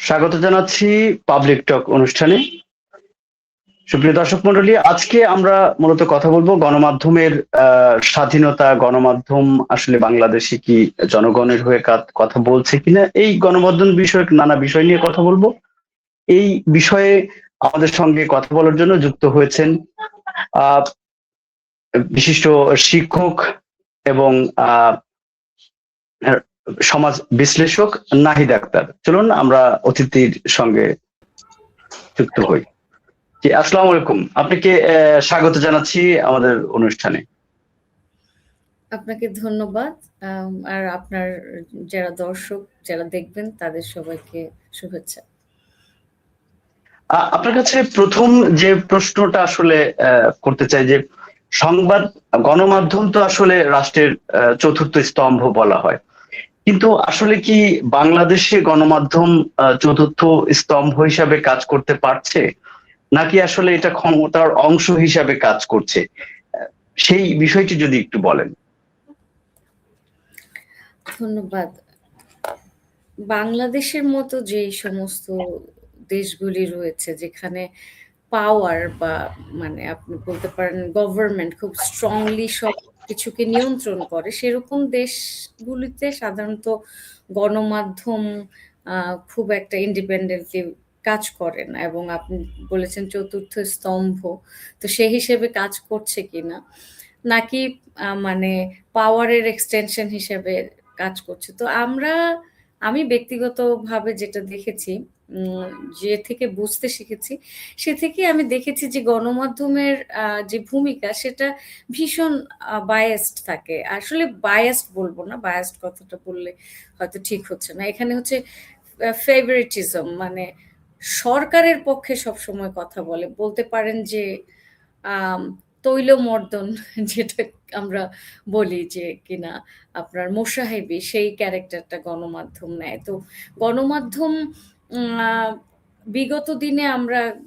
স্বাগত জানাচ্ছি পাবলিক টক অনুষ্ঠানে। সুপ্রিয় দর্শক মন্ডলী, আজকে আমরা মূলত কথা বলবো গণমাধ্যমের স্বাধীনতা। গণমাধ্যম আসলে বাংলাদেশে কি জনগণের হয়ে কথা বলছে কিনা, এই গণমাধ্যম বিষয়ক নানা বিষয় নিয়ে কথা বলবো। এই বিষয়ে আমাদের সঙ্গে কথা বলার জন্য যুক্ত হয়েছেন আহ বিশিষ্ট শিক্ষক এবং আহ সমাজ বিশ্লেষক নাহিদ আক্তার। চলুন আমরা অতিথির সঙ্গে যুক্ত হই। জি, আসসালামু আলাইকুম। আপনাকে স্বাগত জানাচ্ছি আমাদের অনুষ্ঠানে। আপনাকে ধন্যবাদ। আর আপনার যারা দর্শক যারা দেখবেন তাদের সবাইকে শুভেচ্ছা। আপনার কাছে প্রথম যে প্রশ্নটা আসলে করতে চাই যে সংবাদ গণমাধ্যম তো আসলে রাষ্ট্রের চতুর্থ স্তম্ভ বলা হয়, কিন্তু আসলে কি বাংলাদেশে গণমাধ্যম চতুর্থ স্তম্ভ হিসাবে কাজ করতে পারছে, নাকি আসলে এটা ক্ষমতার অংশ হিসাবে কাজ করছে? সেই বিষয়টি যদি একটু বলেন। ধন্যবাদ। বাংলাদেশের মতো যে সমস্ত দেশগুলি রয়েছে যেখানে পাওয়ার বা মানে আপনি বলতে পারেন গভর্নমেন্ট খুব স্ট্রংলি সব কিছুকে নিয়ন্ত্রণ করে, সেরকম দেশগুলিতে সাধারণত গণমাধ্যম খুব একটা ইন্ডিপেন্ডেন্টলি কাজ করে না। এবং আপনি বলেছেন চতুর্থ স্তম্ভ, তো সেই হিসেবে কাজ করছে কিনা, নাকি মানে পাওয়ারের এক্সটেনশন হিসেবে কাজ করছে। তো আমি ব্যক্তিগতভাবে যেটা দেখেছি, উম যে থেকে বুঝতে শিখেছি, সে থেকে আমি দেখেছি যে গণমাধ্যমের যে ভূমিকা সেটা ভীষণ বায়াসড থাকে। আসলে বায়াসড বলবো না, বায়াসড কথাটা বললে হয়তো ঠিক হচ্ছে না। এখানে হচ্ছে ফেভারিটিজম, মানে সরকারের পক্ষে সবসময় কথা বলে। বলতে পারেন যে আম তৈলমর্দন যেটা আমরা বলি যে কিনা আপনার মোসাহেবি, সেই ক্যারেক্টারটা গণমাধ্যম নেয়। তো গণমাধ্যম আ বিগত দিনে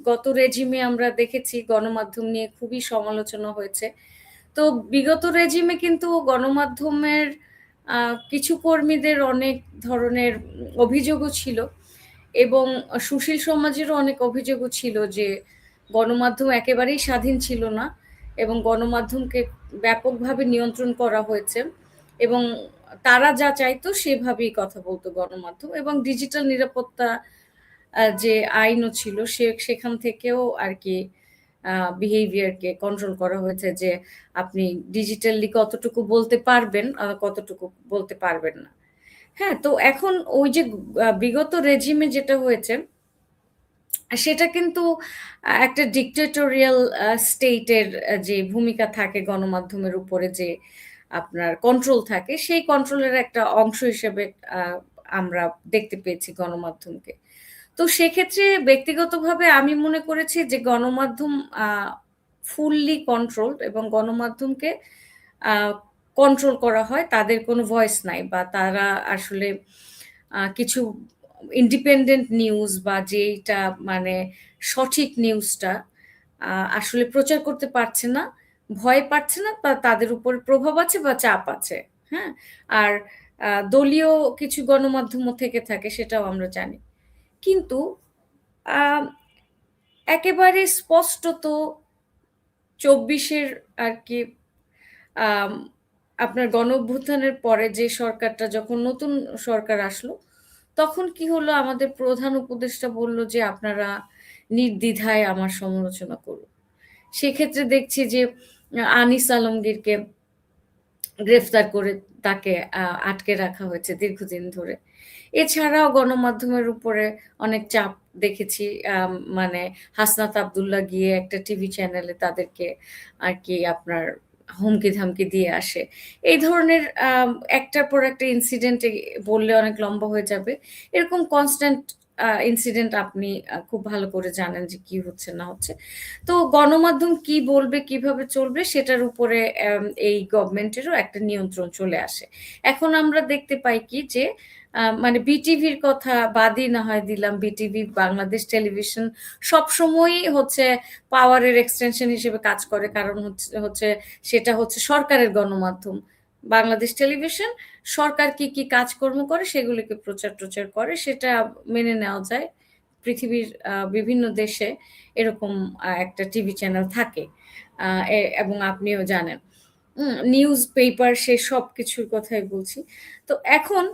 গত রেজিমে আমরা দেখেছি গণমাধ্যম নিয়ে খুবই সমালোচনা হয়েছে। তো বিগত রেজিমে কিন্তু গণমাধ্যমের কিছু কর্মীদের অনেক ধরনের অভিযোগও ছিল, এবং সুশীল সমাজেরও অনেক অভিযোগও ছিল যে গণমাধ্যম একেবারেই স্বাধীন ছিল না এবং গণমাধ্যমকে ব্যাপকভাবে নিয়ন্ত্রণ করা হয়েছে, এবং তারা যা চাইতো সেভাবেই কথা বলতো গণমাধ্যম। এবং ডিজিটাল নিরাপত্তা যে আইনও ছিল সেখান থেকেও আর কি বিহেভিয়ারকে কন্ট্রোল করা হয়েছে যে আপনি ডিজিটালি কতটুকু বলতে পারবেন আর কতটুকু বলতে পারবেন না। হ্যাঁ, তো এখন ওই যে বিগত রেজিমে যেটা হয়েছে সেটা কিন্তু একটা ডিক্টেটোরিয়াল স্টেটের যে ভূমিকা থাকে গণমাধ্যমের উপরে, যে আপনার কন্ট্রোল থাকে, সেই কন্ট্রোলের একটা অংশ হিসেবে আ আমরা দেখতে পেয়েছি গণমাধ্যমকে। তো সেক্ষেত্রে ব্যক্তিগতভাবে আমি মনে করেছি যে গণমাধ্যম আ ফুললি কন্ট্রোলড, এবং গণমাধ্যমকে আ কন্ট্রোল করা হয়। তাদের কোনো ভয়েস নাই, বা তারা আসলে কিছু ইন্ডিপেন্ডেন্ট নিউজ বা যেইটা মানে সঠিক নিউজটা আ আসলে প্রচার করতে পারছে না, ভয় পাচ্ছে না, বা তাদের উপর প্রভাব আছে বা চাপ আছে। হ্যাঁ? আর দলীয় কিছু গণমাধ্যমও থেকে থাকে, সেটাও আমরা জানি। কিন্তু আম একেবারে স্পষ্টত ২৪ এর আরকি আম আপনার গণঅভ্যুত্থানের পরে যে সরকারটা, যখন নতুন সরকার আসলো, তখন কি হলো, আমাদের প্রধান উপদেষ্টা বলল যে, "আপনারা নির্দ্বিধায় আমার সমালোচনা করুন।" সেক্ষেত্রে দেখছি যে আনিস আলমগীরকে গ্রেফতার করে তাকে আটকে রাখা হয়েছে দীর্ঘদিন ধরে। এছাড়াও গণমাধ্যমের উপরে অনেক চাপ দেখেছি। মানে হাসনাত আব্দুল্লাহ গিয়ে একটা টিভি চ্যানেলে তাদেরকে আরকি আপনার হুমকি-ধামকি দিয়ে আসে। এই ধরনের একটার পর একটা ইনসিডেন্ট বললে অনেক লম্বা হয়ে যাবে। এরকম কনস্ট্যান্ট ইনসিডেন্ট আপনি খুব ভালো করে জানেন যে কি হচ্ছে না হচ্ছে। তো গণমাধ্যম কি বলবে, কিভাবে চলবে, সেটার উপরে এই গভর্নমেন্টেরও একটা নিয়ন্ত্রণ চলে আসে। এখন আমরা দেখতে পাই কি যে মানে বিটিভির কথা বাদই না হয় দিলাম। বিটিভি, বাংলাদেশ টেলিভিশন সবসময়ই হচ্ছে পাওয়ারের এক্সটেনশন হিসেবে কাজ করে। কারণ হচ্ছে হচ্ছে সেটা হচ্ছে সরকারের গণমাধ্যম। বাংলাদেশ টেলিভিশন সরকার কি কি কাজকর্ম করে সেগুলিকে প্রচার করে, সেটা মেনে নেওয়া যায়। পৃথিবীর বিভিন্ন দেশে এরকম একটা টিভি চ্যানেল থাকে, এবং আপনিও জানেন। নিউজ পেপার সে সব কিছুর কথাই বলছি। তো এখন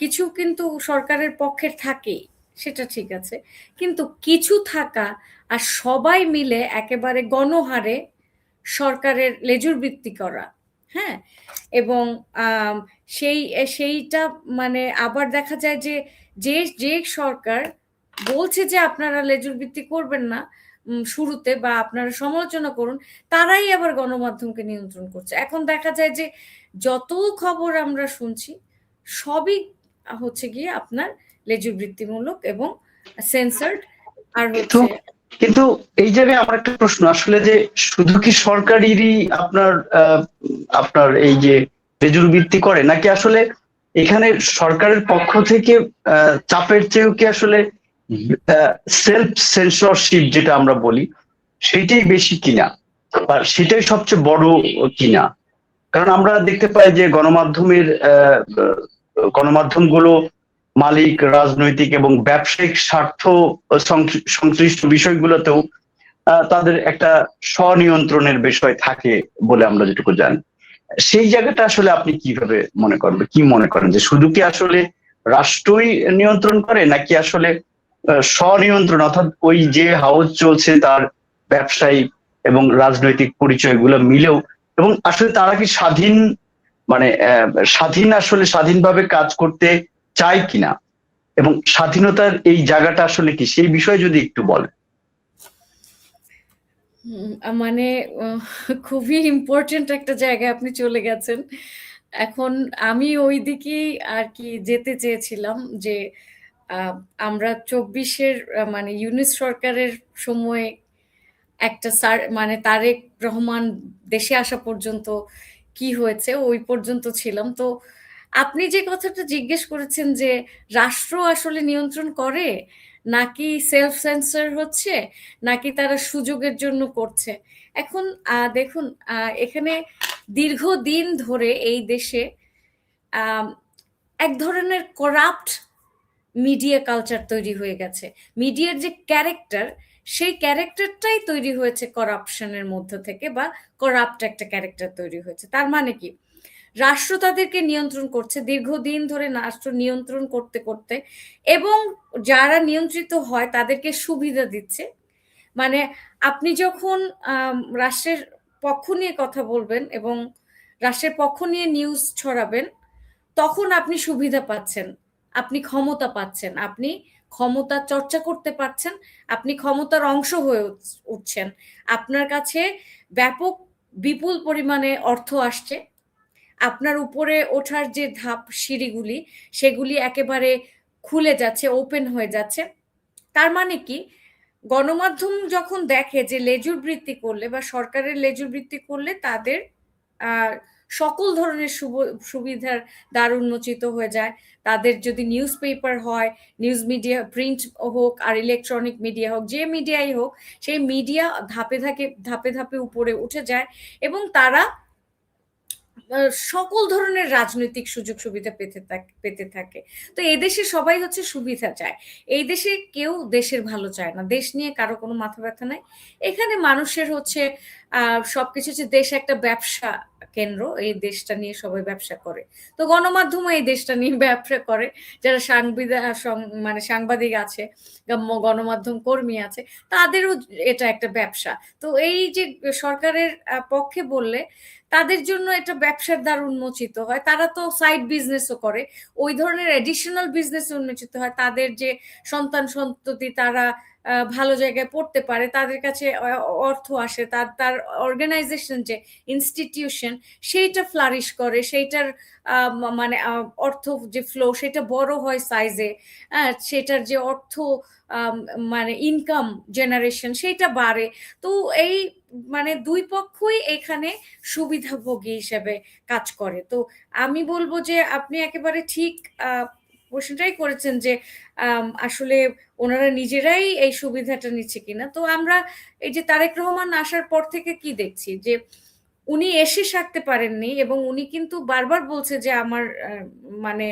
কিছু কিন্তু সরকারের পক্ষের থাকেই, সেটা ঠিক আছে। কিন্তু কিছু থাকা আর সবাই মিলে একেবারে গণহারে সরকারের লেজুর বৃত্তি করা, হ্যাঁ? এবং আম সেইটা মানে আবার দেখা যায় যে, যে সরকার বলছে যে আপনারা লেজুর বৃত্তি করবেন না শুরুতে, বা আপনারা সমালোচনা করুন, তারাই আবার গণমাধ্যমকে নিয়ন্ত্রণ করছে। এখন দেখা যায় যে যত খবর আমরা শুনছি সবই হচ্ছে গিয়ে আপনার লেজুর বৃত্তিমূলক এবং সেন্সরড, আর কিন্তু হচ্ছে কিন্তু এই জায়গায় আমার একটা প্রশ্ন আসলে, যে শুধু কি সরকারেরই আপনার আপনার এই যে লেজুর ভিত্তি করে, নাকি আসলে এখানে সরকারের পক্ষ থেকে চাপের চেয়েও কি আসলে সেলফ সেন্সরশিপ যেটা আমরা বলি সেটাই বেশি কিনা, বা সেটাই সবচেয়ে বড় কিনা? কারণ আমরা দেখতে পাই যে গণমাধ্যমগুলো মালিক, রাজনৈতিক এবং ব্যবসায়িক স্বার্থ সংশ্লিষ্ট বিষয়গুলোতেও তাদের একটা স্বনিয়ন্ত্রণের বিষয় থাকে বলে আমরা যেটুকু জানি। সেই জায়গাটা আসলে আপনি কিভাবে মনে করেন, কি মনে করেন যে শুধু কি আসলে রাষ্ট্রই নিয়ন্ত্রণ করে, নাকি আসলে স্বনিয়ন্ত্রণ, অর্থাৎ ওই যে হাউস চলছে তার ব্যবসায়িক এবং রাজনৈতিক পরিচয়গুলো মিলেও, এবং আসলে তারা কি স্বাধীন, মানে আসলে স্বাধীনভাবে কাজ করতে চায় কিনা, এবং স্বাধীনতার এই জায়গাটা আসলে কি, সেই বিষয়ে যদি একটু বলেন। মানে খুবই ইম্পর্টেন্ট একটা জায়গায় আপনি চলে গেছেন। এখন আমি ওই দিকেই আর কি যেতে চেয়েছিলাম যে আ আমরা ২৪ এর মানে ইউনূস সরকারের সময়ে একটা মানে তারেক রহমান দেশে আসা পর্যন্ত কি হয়েছে ওই পর্যন্ত ছিলাম। তো আপনি যে কথাটা জিজ্ঞেস করেছেন যে রাষ্ট্র আসলে নিয়ন্ত্রণ করে নাকি সেলফ সেন্সর হচ্ছে, নাকি তারা সুযোগের জন্য করছে। এখন দেখুন, এখানে দীর্ঘদিন ধরে এই দেশে আম এক ধরনের করাপ্ট মিডিয়া কালচার তৈরি হয়ে গেছে। মিডিয়ার যে ক্যারেক্টার, সেই ক্যারেক্টারটাই তৈরি হয়েছে করাপশন এর মধ্য থেকে, বা করাপ্ট একটা ক্যারেক্টার তৈরি হয়েছে। তার মানে কি? রাষ্ট্র তাদেরকে নিয়ন্ত্রণ করছে দীর্ঘদিন ধরে, রাষ্ট্র নিয়ন্ত্রণ করতে এবং যারা নিয়ন্ত্রিত হয় তাদেরকে সুবিধা দিচ্ছে। মানে আপনি যখন রাষ্ট্রের পক্ষ নিয়ে কথা বলবেন এবং রাষ্ট্রের পক্ষ নিয়ে নিউজ ছড়াবেন, তখন আপনি সুবিধা পাচ্ছেন, আপনি ক্ষমতা পাচ্ছেন, আপনি ক্ষমতা চর্চা করতে পারছেন, আপনি ক্ষমতার অংশ হয়ে উঠছেন। আপনার কাছে ব্যাপক বিপুল পরিমাণে অর্থ আসছে। আপনার উপরে ওঠার যে ধাপ সিঁড়িগুলি, সেগুলি একেবারে খুলে যাচ্ছে, ওপেন হয়ে যাচ্ছে। তার মানে কি? গণমাধ্যম যখন দেখে যে লেজুর বৃত্তি করলে বা সরকারের লেজুর বৃত্তি করলে তাদের আ সকল ধরনের সুবিধার দ্বার উন্মোচিত হয়ে যায়। তাদের যদি নিউজ পেপার হয়, নিউজ মিডিয়া প্রিন্ট হোক আর ইলেকট্রনিক মিডিয়া হোক, যে মিডিয়াই হোক, সেই মিডিয়া ধাপে ধাপে উপরে উঠে যায় এবং তারা আ সকল ধরনের রাজনৈতিক সুযোগ সুবিধা পেতে থাকে। তো এদেশে সবাই হচ্ছে সুবিধা চায়। এই দেশে কেউ দেশের ভালো চায় না। দেশ নিয়ে কারো কোনো মাথা ব্যাথা নাই। এখানে মানুষের হচ্ছে আ সবকিছু হচ্ছে, দেশ একটা ব্যবসা কেন্দ্র। এই দেশটা নিয়ে সবাই ব্যবসা করে। তো গণমাধ্যমও এই দেশটা নিয়ে ব্যবসা করে। যারা মানে সাংবাদিক আছে, গণমাধ্যম কর্মী আছে, তাদেরও এটা একটা ব্যবসা। তো এই যে সরকারের পক্ষে বললে তাদের জন্য এটা ব্যবসার দ্বার উন্মোচিত হয়। তারা তো সাইড বিজনেসও করে। ওই ধরনের অ্যাডিশনাল বিজনেস উন্মোচিত হয়। তাদের যে সন্তান-সন্ততি তারা ভালো জায়গায় পড়তে পারে। তাদের কাছে অর্থ আসে। তার অর্গানাইজেশন যে ইনস্টিটিউশন সেইটা ফ্লারিশ করে। সেইটার মানে অর্থ যে ফ্লো সেটা বড় হয় সাইজে। সেটার যে অর্থ আম মানে ইনকাম জেনারেশন সেইটা বাড়ে। তো এই মানে ২ পক্ষই এখানে সুবিধাভোগী হিসেবে কাজ করে। তো আমি বলব যে আপনি একেবারে ঠিক আ প্রশ্নটাই করেছেন যে আসলে উনারা নিজেরাই এই সুবিধাটা নিচ্ছে কিনা। তো আমরা এই যে তারেক রহমান আসার পর থেকে কি দেখছি যে উনি এসে সারতে পারেননি এবং উনি কিন্তু বারবার বলছে যে আমার মানে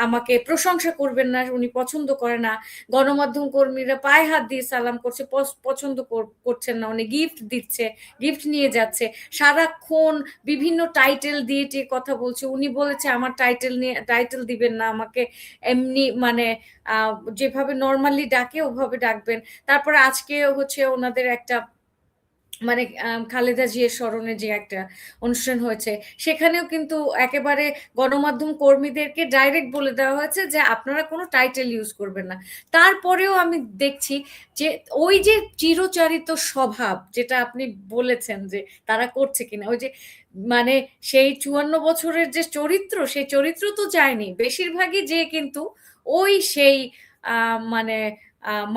আমাকে প্রশংসা করবেন না, উনি পছন্দ করে না। গণমাধ্যম কর্মীরা পায়ে হাত দিয়ে সালাম করছে, পছন্দ করছেন না, উনি গিফট দিচ্ছে, গিফট নিয়ে যাচ্ছে, সারাক্ষণ বিভিন্ন টাইটেল দিয়ে টিয়ে কথা বলছে। উনি বলেছে আমার টাইটেল নিয়ে, টাইটেল দিবেন না আমাকে, এমনি মানে যেভাবে নর্মালি ডাকে ওভাবে ডাকবেন। তারপরে আজকে হচ্ছে ওনাদের একটা মানে খালেদা জিয়ার স্মরণে যে একটা অনুষ্ঠান হয়েছে, সেখানেও কিন্তু একেবারে গণমাধ্যম কর্মীদেরকে ডাইরেক্ট বলে দেওয়া হয়েছে যে আপনারা কোনো টাইটেল ইউজ করবেন না। তারপরেও আমি দেখছি যে ওই যে চিরচারিত স্বভাব যেটা আপনি বলেছেন যে তারা করছে কিনা, ওই যে মানে সেই ৫৪ বছরের যে চরিত্র, সেই চরিত্র তো যায়নি, বেশিরভাগই যে কিন্তু ওই সেই মানে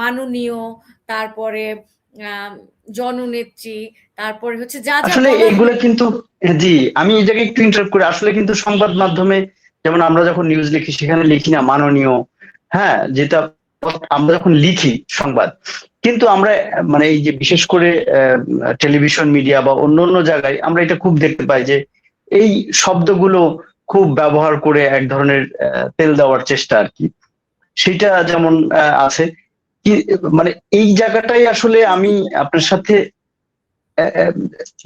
মাননীয়, তারপরে আহ জননেত্রী, তারপরে হচ্ছে যা যা আসলে বলা এগুলো হয়। কিন্তু, জি, আমি এই জায়গায় একটু ইন্টারাপ্ট করি। আসলে কিন্তু সংবাদ মাধ্যমে যেমন আমরা যখন নিউজ লিখি সেখানে লিখি না মাননীয়, হ্যাঁ, যেটা আমরা যখন লিখি সংবাদ, কিন্তু আমরা মানে এই যে বিশেষ করে টেলিভিশন মিডিয়া বা অন্য অন্য জায়গায় আমরা এটা খুব দেখতে পাই যে এই শব্দগুলো খুব ব্যবহার করে এক ধরনের তেল দেওয়ার চেষ্টা আর কি, সেটা যেমন আছে কি, মানে এই জায়গাটাই আসলে আমি আপনার সাথে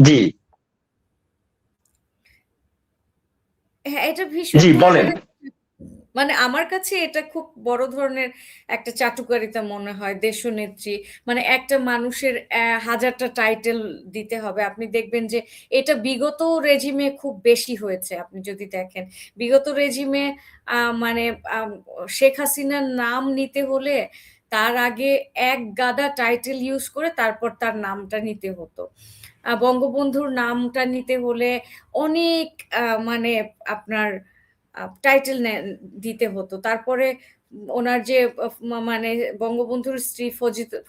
জি, হ্যাঁ, এটা ভীষণ জি বলেন। ধরনের, মানে আমার কাছে এটা খুব বড় ধরনের একটা চাটুকারিতা মনে হয়। দেশনেত্রী মানে একটা মানুষের হাজারটা টাইটেল দিতে হবে। আপনি দেখবেন যে এটা বিগত রেজিমে খুব বেশি হয়েছে। আপনি যদি দেখেন বিগত রেজিমে মানে আম, শেখ হাসিনার নাম নিতে হলে তার আগে এক গাদা টাইটেল ইউজ করে তারপর তার নামটা নিতে হতো। বঙ্গবন্ধুর নামটা নিতে হলে অনেক মানে আপনার টাইটেল দিতে হতো। তারপরে ওনার যে মানে বঙ্গবন্ধুর স্ত্রী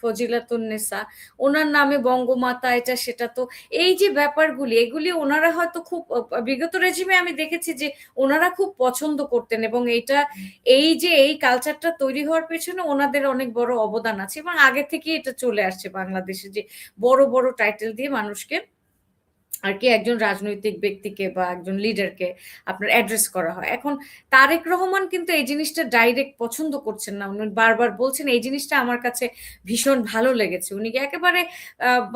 ফজিলাতুন্নেসা, ওনার নামে বঙ্গমাতা, এটা সেটা। তো এই যে ব্যাপারগুলি, এগুলি ওনারা হয়তো খুব বিগত রেজিমে আমি দেখেছি যে ওনারা খুব পছন্দ করতেন, এবং এইটা এই যে এই কালচারটা তৈরি হওয়ার পেছনে ওনাদের অনেক বড় অবদান আছে, এবং আগে থেকে এটা চলে আসছে বাংলাদেশে যে বড় বড় টাইটেল দিয়ে মানুষকে আর কি একজন রাজনৈতিক ব্যক্তিকে বা একজন লিডারকে আপনার অ্যাড্রেস করা হয়। এখন তারেক রহমান কিন্তু এই জিনিসটা ডাইরেক্ট পছন্দ করছেন না, উনি বারবার বলছেন। এই জিনিসটা আমার কাছে ভীষণ ভালো লেগেছে। উনি একেবারে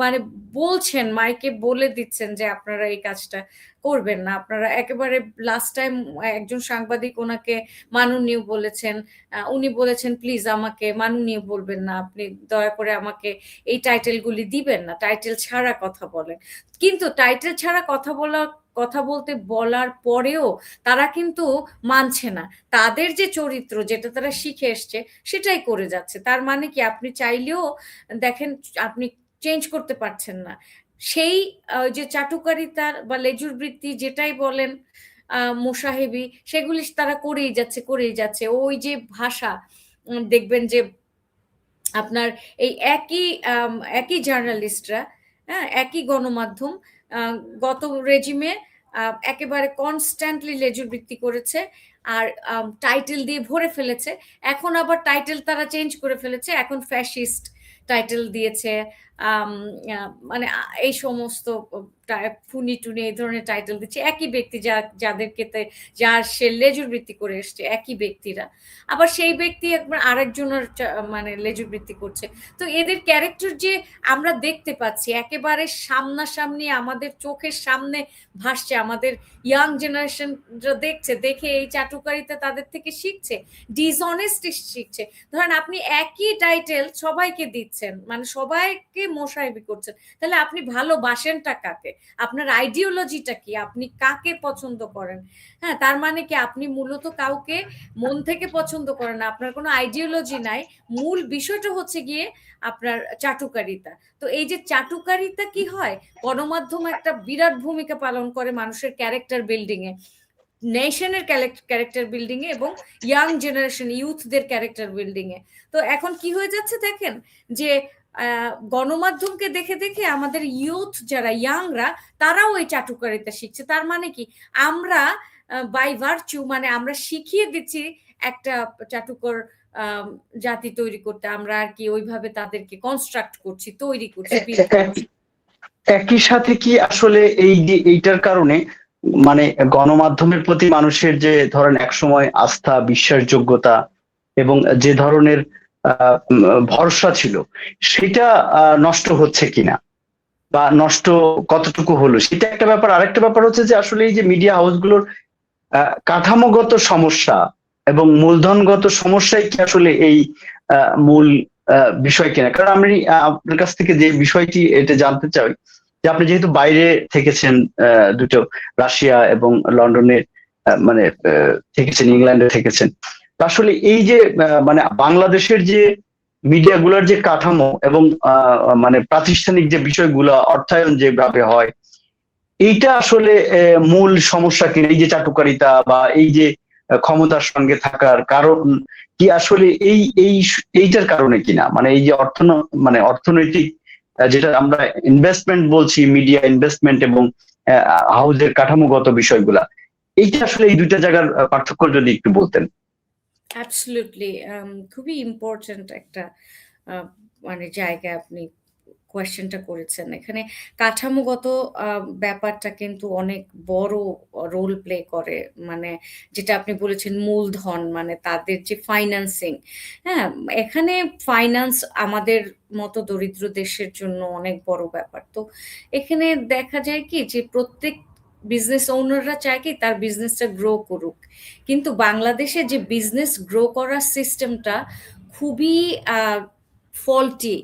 মানে বলছেন, মাইকে বলে দিচ্ছেন যে আপনারা এই কাজটা করবেন না। আপনারা একেবারে লাস্ট টাইম একজন সাংবাদিক ওনাকে মাননীয় বলেছেন, উনি বলেছেন প্লিজ আমাকে মাননীয় বলবেন না, আপনি দয়া করে আমাকে এই টাইটেলগুলি দিবেন না, টাইটেল ছাড়া কথা বলেন। কিন্তু টাইটেল ছাড়া কথা বলতে বলার পরেও তারা কিন্তু মানছে না। তাদের যে চরিত্র যেটা তারা শিখে এসছে সেটাই করে যাচ্ছে। তার মানে কি আপনি চাইলেও দেখেন আপনি চেঞ্জ করতে পারছেন না। সেই যে চাটুকারিতার বা লেজুর বৃত্তি যেটাই বলেন, মোসাহেবি, সেগুলি তারা করেই যাচ্ছে করেই যাচ্ছে। ওই যে ভাষা, দেখবেন যে আপনার এই একই জার্নালিস্টরা, হ্যাঁ, একই গণমাধ্যম আহ, গত রেজিমে একেবারে কনস্ট্যান্টলি লেজুর বৃত্তি করেছে আর টাইটেল দিয়ে ভরে ফেলেছে। এখন আবার টাইটেল তারা চেঞ্জ করে ফেলেছে, এখন ফ্যাসিস্ট টাইটেল দিয়েছে। মানে এই সমস্ত ফুনি টুনি এই ধরনের টাইটেল দিচ্ছে একই ব্যক্তি, যাদেরকে যার সে লেজুর বৃত্তি করে এসছে, একই ব্যক্তিরা আবার সেই ব্যক্তি একবার আরেকজনের মানে লেজুর বৃত্তি করছে। তো এদের ক্যারেক্টার যে আমরা দেখতে পাচ্ছি একেবারে সামনাসামনি আমাদের চোখের সামনে ভাসছে, আমাদের ইয়াং জেনারেশন দেখছে, দেখে এই চাটুকারিতা তাদের থেকে শিখছে, ডিসঅনেস্টি শিখছে। ধরেন আপনি একই টাইটেল সবাইকে দিচ্ছেন, মানে সবাইকে মোসাহেবি করছেন, তাহলে আপনি ভালোবাসেনটা কাকে? আপনার আইডিওলজিটা কি? আপনি কাকে পছন্দ করেন? হ্যাঁ, তার মানে কি আপনি মূলত কাউকে মন থেকে পছন্দ করেন না, আপনার কোনো আইডিওলজি নাই। মূল বিষয়টা হচ্ছে গিয়ে আপনার চাটুকারিতা। তো এই যে চাটুকারিতা কি হয়, গণমাধ্যম একটা বিরাট ভূমিকা পালন করে মানুষের ক্যারেক্টার বিল্ডিং এ, নেশনের ক্যারেক্টার বিল্ডিং এ, এবং ইয়াং জেনারেশন ইউথদের ক্যারেক্টার বিল্ডিং এ। তো এখন কি হয়ে যাচ্ছে দেখেন যে গণমাধ্যমকে দেখে দেখে আমাদের ইউথ যারা ইয়াংরা তারাও এই চাটুকারিতা শিখছে। তার মানে কি আমরা বাই ভার্চু মানে আমরা শিখিয়ে দিচ্ছি একটা চাটুকর আহ, জাতি তৈরি করতে, আমরা আর কি ওইভাবে তাদেরকে কনস্ট্রাক্ট করছি, তৈরি করছি, বিল্ড করছি। একই সাথে কি আসলে এই যে এইটার কারণে মানে গণমাধ্যমের প্রতি মানুষের যে ধরেন একসময় আস্থা, বিশ্বাসযোগ্যতা এবং যে ধরনের ভরসা ছিল সেটা নষ্ট হচ্ছে কিনা বা নষ্ট কতটুকু হলো সেটা একটা ব্যাপার। আরেকটা ব্যাপার হচ্ছে যে আসলে এই যে মিডিয়া হাউসগুলোর কাঠামোগত সমস্যা এবং মূলধনগত সমস্যাই কি আসলে এই মূল বিষয় কিনা। কারণ আমি আপনার কাছ থেকে যে বিষয়টি এটা জানতে চাই যে আপনি যেহেতু বাইরে থেকেছেন, দুটো রাশিয়া এবং লন্ডনে মানে থেকেছেন, ইংল্যান্ডে থেকেছেন, তো আসলে এই যে মানে বাংলাদেশের যে মিডিয়া গুলার যে কাঠামো এবং মানে প্রাতিষ্ঠানিক যে বিষয়গুলো অর্থায়ন যেভাবে হয় এইটা আসলে মূল সমস্যা কিনা, এই যে চাটুকারিতা বা এই যে ক্ষমতার সঙ্গে থাকার কারণ কি আসলে এইটার কারণে কিনা, মানে এই যে মানে অর্থনৈতিক যেটা আমরা ইনভেস্টমেন্ট বলছি, মিডিয়া ইনভেস্টমেন্ট এবং হাউজের কাঠামোগত বিষয়গুলা, এইটা আসলে এই দুইটা জায়গার পার্থক্য যদি একটু বলতেন। অ্যাবসলিউটলি খুবই ইম্পর্ট্যান্ট একটা আহ, মানে জায়গায় আপনি কোয়েশ্চেনটা করেছেন। এখানে কাঠামোগত ব্যাপারটা কিন্তু অনেক বড় রোল প্লে করে। মানে যেটা আপনি বলেছেন মূলধন, মানে তাদের যে ফাইন্যান্সিং, হ্যাঁ, এখানে ফাইন্যান্স আমাদের মতো দরিদ্র দেশের জন্য অনেক বড় ব্যাপার। তো এখানে দেখা যায় কি যে প্রত্যেক বিজনেস ওনাররা চায় কি তার বিজনেসটা গ্রো করুক, কিন্তু বাংলাদেশে যে বিজনেস গ্রো করার সিস্টেমটা খুবই ফল্টি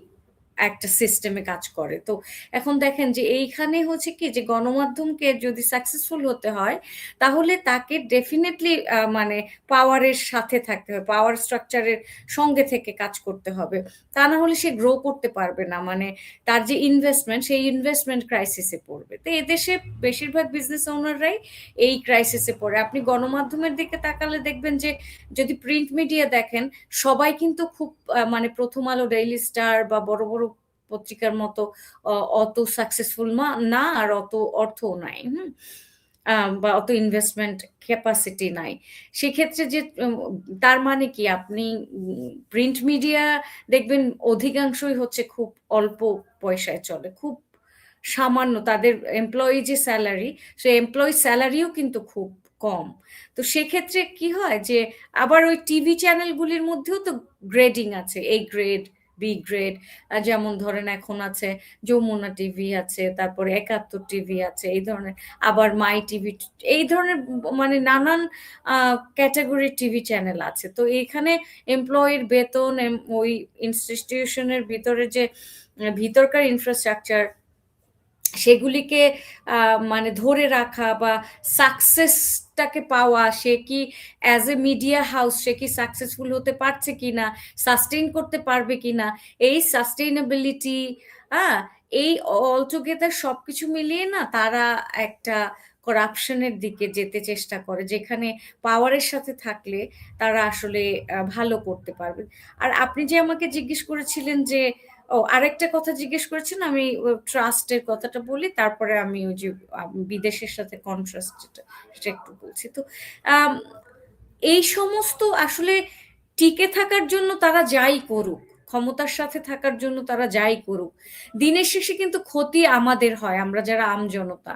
একটা সিস্টেমে কাজ করে। তো এখন দেখেন যে এইখানে হচ্ছে কি যে গণমাধ্যমকে যদি সাকসেসফুল হতে হয় তাহলে তাকে ডেফিনেটলি মানে পাওয়ারের সাথে থাকতে হবে, পাওয়ার স্ট্রাকচারের সঙ্গে থেকে কাজ করতে হবে। তা না হলে সে গ্রো করতে পারবে না। মানে তার যে ইনভেস্টমেন্ট, সেই ইনভেস্টমেন্ট ক্রাইসিসে পড়বে। তো এদেশে বেশিরভাগ বিজনেস ওনাররাই এই ক্রাইসিসে পড়ে। আপনি গণমাধ্যমের দিকে তাকালে দেখবেন যে যদি প্রিন্ট মিডিয়া দেখেন, সবাই কিন্তু খুব মানে প্রথম আলো, ডেইলি স্টার বা বড় বড় পত্রিকার মতো অত সাকসেসফুল না, আর অত অর্থও নাই, হুম, বা অত ইনভেস্টমেন্ট ক্যাপাসিটি নাই। সেক্ষেত্রে যে তার মানে কি আপনি প্রিন্ট মিডিয়া দেখবেন অধিকাংশই হচ্ছে খুব অল্প পয়সায় চলে, খুব সামান্য তাদের এমপ্লয়ি যে স্যালারি, সে এমপ্লয়ি স্যালারিও কিন্তু খুব কম। তো সেক্ষেত্রে কি হয় যে আবার ওই টিভি চ্যানেলগুলির মধ্যেও তো গ্রেডিং আছে, এ গ্রেড, বি গ্রেড। যেমন ধরেন এখন আছে যমুনা টিভি আছে, তারপরে একাত্তর টিভি আছে, এই ধরনের, আবার মাই টিভি, এই ধরনের মানে নানান ক্যাটাগরির টিভি চ্যানেল আছে। তো এখানে এমপ্লয়ির বেতন, ওই ইনস্টিটিউশনের ভিতরে যে ভিতরকার ইনফ্রাস্ট্রাকচার, সেগুলিকে মানে ধরে রাখা বা সাকসেসটাকে পাওয়া, সে কি অ্যাজ এ মিডিয়া হাউস সে কি সাকসেসফুল হতে পারছে কিনা, সাস্টেইন করতে পারবে কিনা, এই সাস্টেইনেবিলিটি, হ্যাঁ, এই অল টুগেদার সবকিছু মিলিয়ে না তারা একটা করাপশনের দিকে যেতে চেষ্টা করে, যেখানে পাওয়ারের সাথে থাকলে তারা আসলে ভালো করতে পারবে। আর আপনি যে আমাকে জিজ্ঞেস করেছিলেন যে, ও আরেকটা কথা জিজ্ঞেস করেছেন, আমি ট্রাস্টের কথাটা বলি, তারপরে আমি ওই যে বিদেশের সাথে কন্ট্রাস্ট সেটা একটু বলছি। তো আম, এই সমস্ত আসলে টিকে থাকার জন্য তারা যাই করুক, ক্ষমতার সাথে থাকার জন্য তারা যাই করুক, দিনের শেষে কিন্তু ক্ষতি আমাদের হয়, আমরা যারা আমজনতা,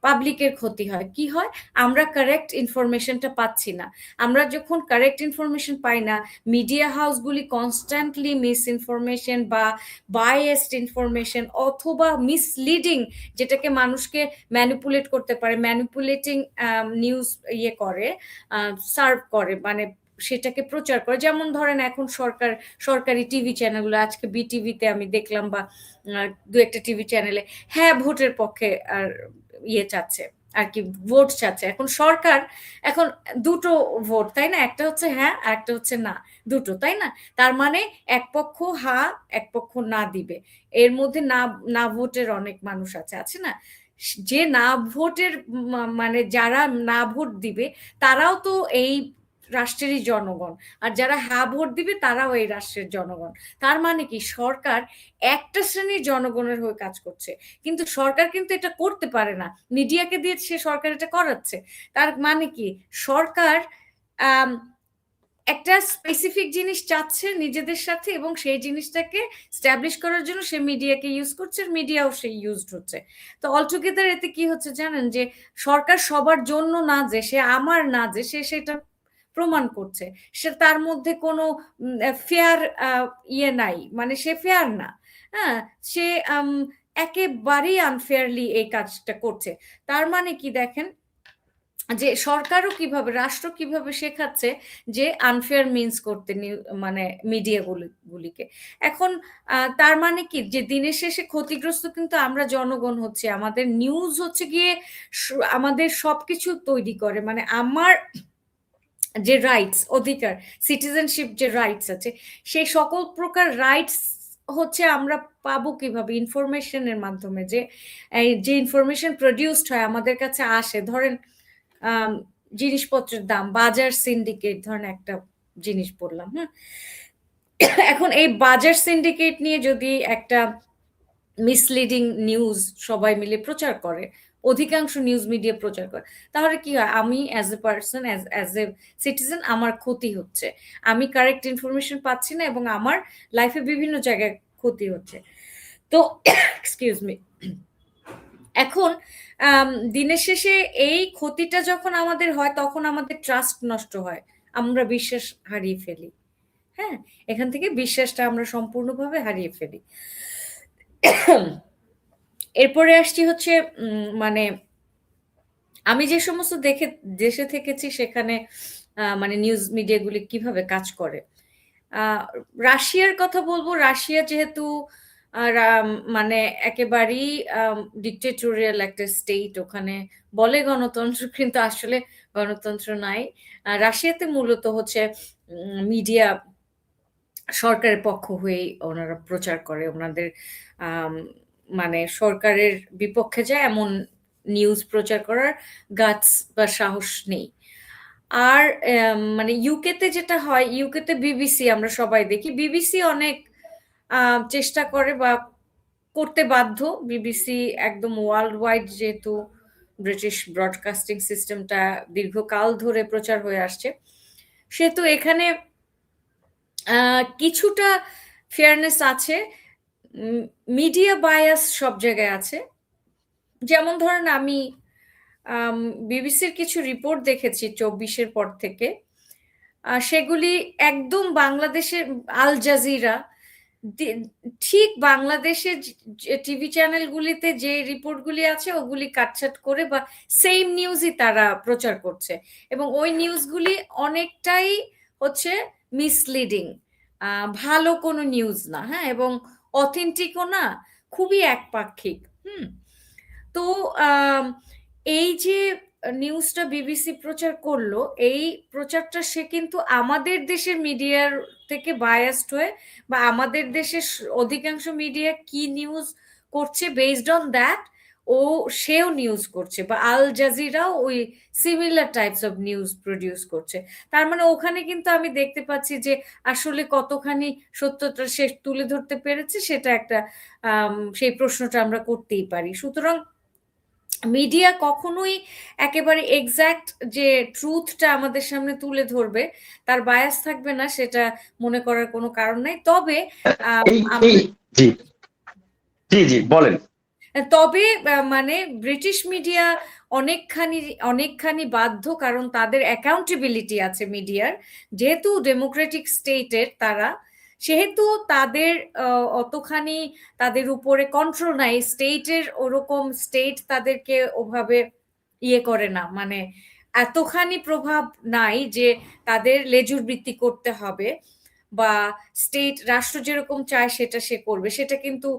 পাবলিকের ক্ষতি হয়। কি হয়, আমরা কারেক্ট ইনফরমেশনটা পাচ্ছি না। আমরা যখন কারেক্ট ইনফরমেশন পাই না, মিডিয়া হাউসগুলি কনস্ট্যান্টলি মিস ইনফরমেশন বা বায়াসড ইনফরমেশন অথবা মিসলিডিং, যেটাকে মানুষকে ম্যানিপুলেট করতে পারে, ম্যানিপুলেটিং নিউজ ইয়ে করে, সার্ভ করে, মানে সেটাকে প্রচার করে। যেমন ধরেন এখন সরকারি টিভি চ্যানেলগুলো, আজকে বিটিভিতে আমি দেখলাম বা দু একটা টিভি চ্যানেলে, হ্যাঁ ভোটের পক্ষে আর ইয়ে চাচ্ছে আর কি, ভোট চাচ্ছে এখন সরকার। এখন দুটো ভোট, তাই না, একটা হচ্ছে হ্যাঁ আর একটা হচ্ছে না, দুটো, তাই না? তার মানে এক পক্ষ হা, এক পক্ষ না দিবে। এর মধ্যে না না ভোটের অনেক মানুষ আছে না, যে না ভোটের মানে যারা না ভোট দিবে তারাও তো এই রাষ্ট্রেরই জনগণ, আর যারা হা ভোট দিবে তারাও এই রাষ্ট্রের জনগণ। তার মানে কি সরকার একটা শ্রেণীর জনগণের হয়ে কাজ করছে, কিন্তু সরকার কিন্তু এটা করতে পারে না, মিডিয়াকে দিয়ে সে সরকার এটা করাচ্ছে। তার মানে কি সরকার আহ একটা স্পেসিফিক জিনিস চাচ্ছে নিজেদের সাথে, এবং সেই জিনিসটাকে স্ট্যাবলিশ করার জন্য সে মিডিয়াকে ইউজ করছে, মিডিয়াও সে ইউজড হচ্ছে। তো অলটুগেদার এতে কি হচ্ছে জানেন, যে সরকার সবার জন্য না, যে সে আমার না, যে সে সেটা প্রমাণ করছে। সে তার মধ্যে কোনো ফেয়ার ইয়ে নাই, মানে সে ফেয়ার না। হ্যাঁ, সে একেবারেই আনফেয়ারলি এই কাজটা করছে। তার মানে কি দেখেন, যে সরকারও কিভাবে, রাষ্ট্র কিভাবে শেখাচ্ছে যে আনফেয়ার মিন্স করতে মানে মিডিয়া গুলিকে। এখন তার মানে কি, যে দিনের শেষে ক্ষতিগ্রস্ত কিন্তু আমরা জনগণ হচ্ছে। আমাদের নিউজ হচ্ছে গিয়ে আমাদের সবকিছু তৈরি করে, মানে আমার যে রাইটস, অধিকার, সিটিজেনশিপ যে রাইটস আছে, সেই সকল প্রকার রাইটস হচ্ছে আমরা পাবো কিভাবে? ইনফরমেশনের মাধ্যমে। যে যে ইনফরমেশন প্রডিউসড হয় আমাদের কাছে আসে, ধরেন জিনিসপত্রের দাম, বাজার সিন্ডিকেট ধরেন একটা জিনিস বললাম, হ্যাঁ। এখন এই বাজার সিন্ডিকেট নিয়ে যদি একটা মিসলিডিং নিউজ সবাই মিলে প্রচার করে, অধিকাংশ নিউজ মিডিয়া প্রচার করে, তাহলে কি হয়? আমি as a person, as a citizen, আমার ক্ষতি হচ্ছে। আমি কারেক্ট ইনফরমেশন পাচ্ছি না, এবং আমার লাইফে বিভিন্ন জায়গায় ক্ষতি হচ্ছে। তো এক্সকিউজ মি, এখন দিনের শেষে এই ক্ষতিটা যখন আমাদের হয়, তখন আমাদের ট্রাস্ট নষ্ট হয়, আমরা বিশ্বাস হারিয়ে ফেলি। হ্যাঁ, এখান থেকে বিশ্বাসটা আমরা সম্পূর্ণভাবে হারিয়ে ফেলি। এরপরে আসছি হচ্ছে মানে আমি যে সমস্ত দেশে থেকেছি, সেখানে মানে নিউজ মিডিয়াগুলি কিভাবে কাজ করে। রাশিয়ার কথা বলবো। রাশিয়া যেহেতু মানে একেবারেই ডিক্টেটোরিয়াল একটা স্টেট, ওখানে বলে গণতন্ত্র, কিন্তু আসলে গণতন্ত্র নাই। রাশিয়াতে মূলত হচ্ছে মিডিয়া সরকারের পক্ষ হয়েই ওনারা প্রচার করে, ওনাদের মানে সরকারের বিপক্ষে যায় এমন নিউজ প্রচার করার গাটস বা সাহস নেই। আর মানে ইউকেতে যেটা হয়, ইউকেতে বিবিসি আমরা সবাই দেখি, বিবিসি অনেক চেষ্টা করে বা করতে বাধ্য। বিবিসি একদম ওয়ার্ল্ড ওয়াইড, যেহেতু ব্রিটিশ ব্রডকাস্টিং সিস্টেমটা দীর্ঘকাল ধরে প্রচার হয়ে আসছে, সেহেতু এখানে কিছুটা ফেয়ারনেস আছে। মিডিয়া বায়াস সব জায়গায় আছে। যেমন ধরেন আমি বিবিসির কিছু রিপোর্ট দেখেছি 24-এর পর থেকে, সেগুলি একদম বাংলাদেশের আল জাজিরা ঠিক বাংলাদেশের টিভি চ্যানেলগুলিতে যে রিপোর্টগুলি আছে ওগুলি কাটছাট করে বা সেম নিউজই তারা প্রচার করছে, এবং ওই নিউজগুলি অনেকটাই হচ্ছে মিসলিডিং, ভালো কোনো নিউজ না। হ্যাঁ, এবং অথেন্টিকও না, খুবই একপাক্ষিক। তো এই যে নিউজটা বিবিসি প্রচার করলো, এই প্রচারটা সে কিন্তু আমাদের দেশের মিডিয়ার থেকে বায়াসড হয়ে, বা আমাদের দেশের অধিকাংশ মিডিয়া কি নিউজ করছে বেসড অন দ্যাট, ও সেও নিউজ করছে, বা আল জাজিরাও ওই similar types of news produce করছে। তার মানে ওখানে কিন্তু আমি দেখতে পাচ্ছি যে আসলে কতখানি সত্যতা সে তুলে ধরতে পেরেছে, সেটা একটা সেই প্রশ্নটা আমরা করতেই পারি। সুতরাং মিডিয়া কখনোই একেবারে এক্সাক্ট যে ট্রুথটা আমাদের সামনে তুলে ধরবে, তার বায়াস থাকবে না, সেটা মনে করার কোনো কারণ নাই। তবে জি জি জি বলেন। তবে মানে ব্রিটিশ মিডিয়া অনেকখানি বাধ্য, কারণ তাদের অ্যাকাউন্টেবিলিটি আছে মিডিয়ার, যেহেতু ডেমোক্রেটিক স্টেটের তারা, সেহেতু তাদের অতখানি তাদের উপরে কন্ট্রোল নাই। স্টেটের ওরকম স্টেট তাদেরকে ওভাবে ইয়ে করে না, মানে এতখানি প্রভাব নাই যে তাদের লেজুর বৃত্তি করতে হবে, বা স্টেট রাষ্ট্র যেরকম চায় সেটা সে করবে, সেটা কিন্তু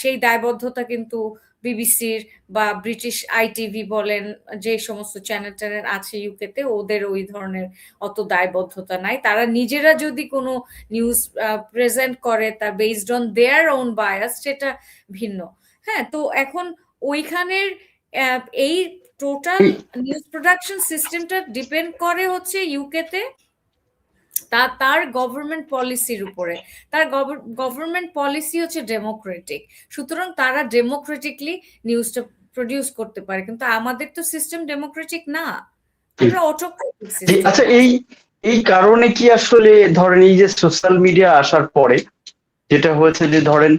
সেই দায়বদ্ধতা কিন্তু বিবিসির বা ব্রিটিশ আইটিভি বলেন, যে সমস্ত চ্যানেল ট্যানেল আছে ইউকেতে, ওদের ওই ধরনের অত দায়বদ্ধতা নাই। তারা নিজেরা যদি কোনো নিউজ প্রেজেন্ট করে তা based on their own bias, সেটা ভিন্ন। হ্যাঁ, তো এখন ওইখানের এই টোটাল নিউজ প্রোডাকশন সিস্টেমটা ডিপেন্ড করে হচ্ছে ইউকেতে তার গভর্নমেন্ট পলিসির উপরে। তার গভর্নমেন্ট পলিসি হচ্ছে ডেমোক্রেটিক, সুতরাং তারা ডেমোক্রেটিকলি নিউজটা প্রডিউস করতে পারে, কিন্তু আমাদের তো সিস্টেম ডেমোক্রেটিক না, আমরা অটোক্রেটিক সিস্টেম। আচ্ছা, এই এই কারণে কি আসলে ধরেন এই যে সোশ্যাল মিডিয়া আসার পরে যেটা হয়েছে যে ধরেন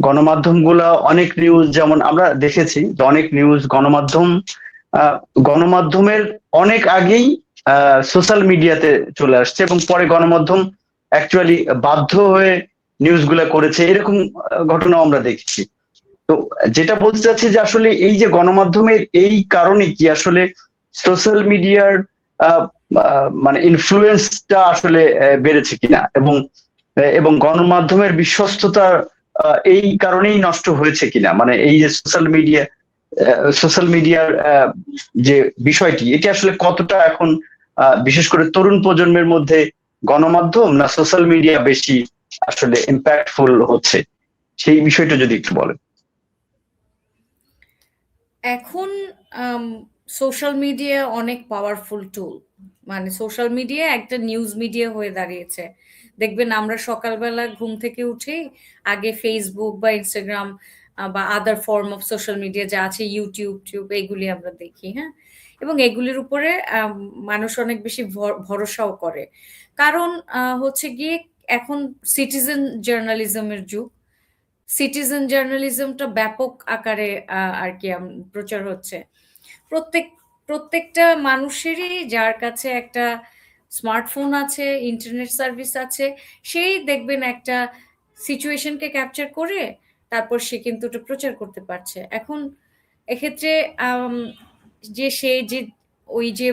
গণমাধ্যম গুলা অনেক নিউজ, যেমন আমরা দেখেছি যে অনেক নিউজ গণমাধ্যম আহ, গণমাধ্যমের অনেক আগেই সোশ্যাল মিডিয়াতে চলে আসছে এবং পরে গণমাধ্যম অ্যাকচুয়ালি বাধ্য হয়ে নিউজ গুলা করেছে, এরকম ঘটনাও আমরা দেখেছি। তো যেটা বলতে চাচ্ছি যে আসলে এই যে গণমাধ্যমের এই কারণে কি আসলে সোশ্যাল মিডিয়ার মানে ইনফ্লুয়েন্সটা আসলে বেড়েছে কিনা, এবং গণমাধ্যমের বিশ্বস্ততা এই কারণেই নষ্ট হয়েছে কিনা, মানে এই যে সোশ্যাল মিডিয়ার যে বিষয়টি, এটি আসলে কতটা এখন বিশেষ করে তরুণ প্রজন্মের মধ্যে গণমাধ্যম না সোশ্যাল মিডিয়া বেশি আসলে ইম্প্যাক্টফুল হচ্ছে, সেই বিষয়টা যদি একটু বলেন। এখন সোশ্যাল মিডিয়া অনেক পাওয়ারফুল টুল। মানে সোশ্যাল মিডিয়া একটা নিউজ মিডিয়া হয়ে দাঁড়িয়েছে। দেখবেন আমরা সকালবেলা ঘুম থেকে উঠেই আগে ফেসবুক বা ইনস্টাগ্রাম বা আদার ফর্ম অফ সোশ্যাল মিডিয়া যা আছে, ইউটিউব টিউব, এগুলি আমরা দেখি, হ্যাঁ? এবং এগুলির উপরে মানুষ অনেক বেশি ভরসাও করে। কারণ হচ্ছে গিয়ে এখন সিটিজেন জার্নালিজমের যুগ। সিটিজেন জার্নালিজমটা ব্যাপক আকারে আর কি প্রচার হচ্ছে। প্রত্যেক প্রত্যেকটা মানুষেরই যার কাছে একটা স্মার্টফোন আছে, ইন্টারনেট সার্ভিস আছে, সেই দেখবেন একটা সিচুয়েশনকে ক্যাপচার করে তারপর সে কিন্তু ওটা প্রচার করতে পারছে। এখন এক্ষেত্রে আম যে সে যে ওই যে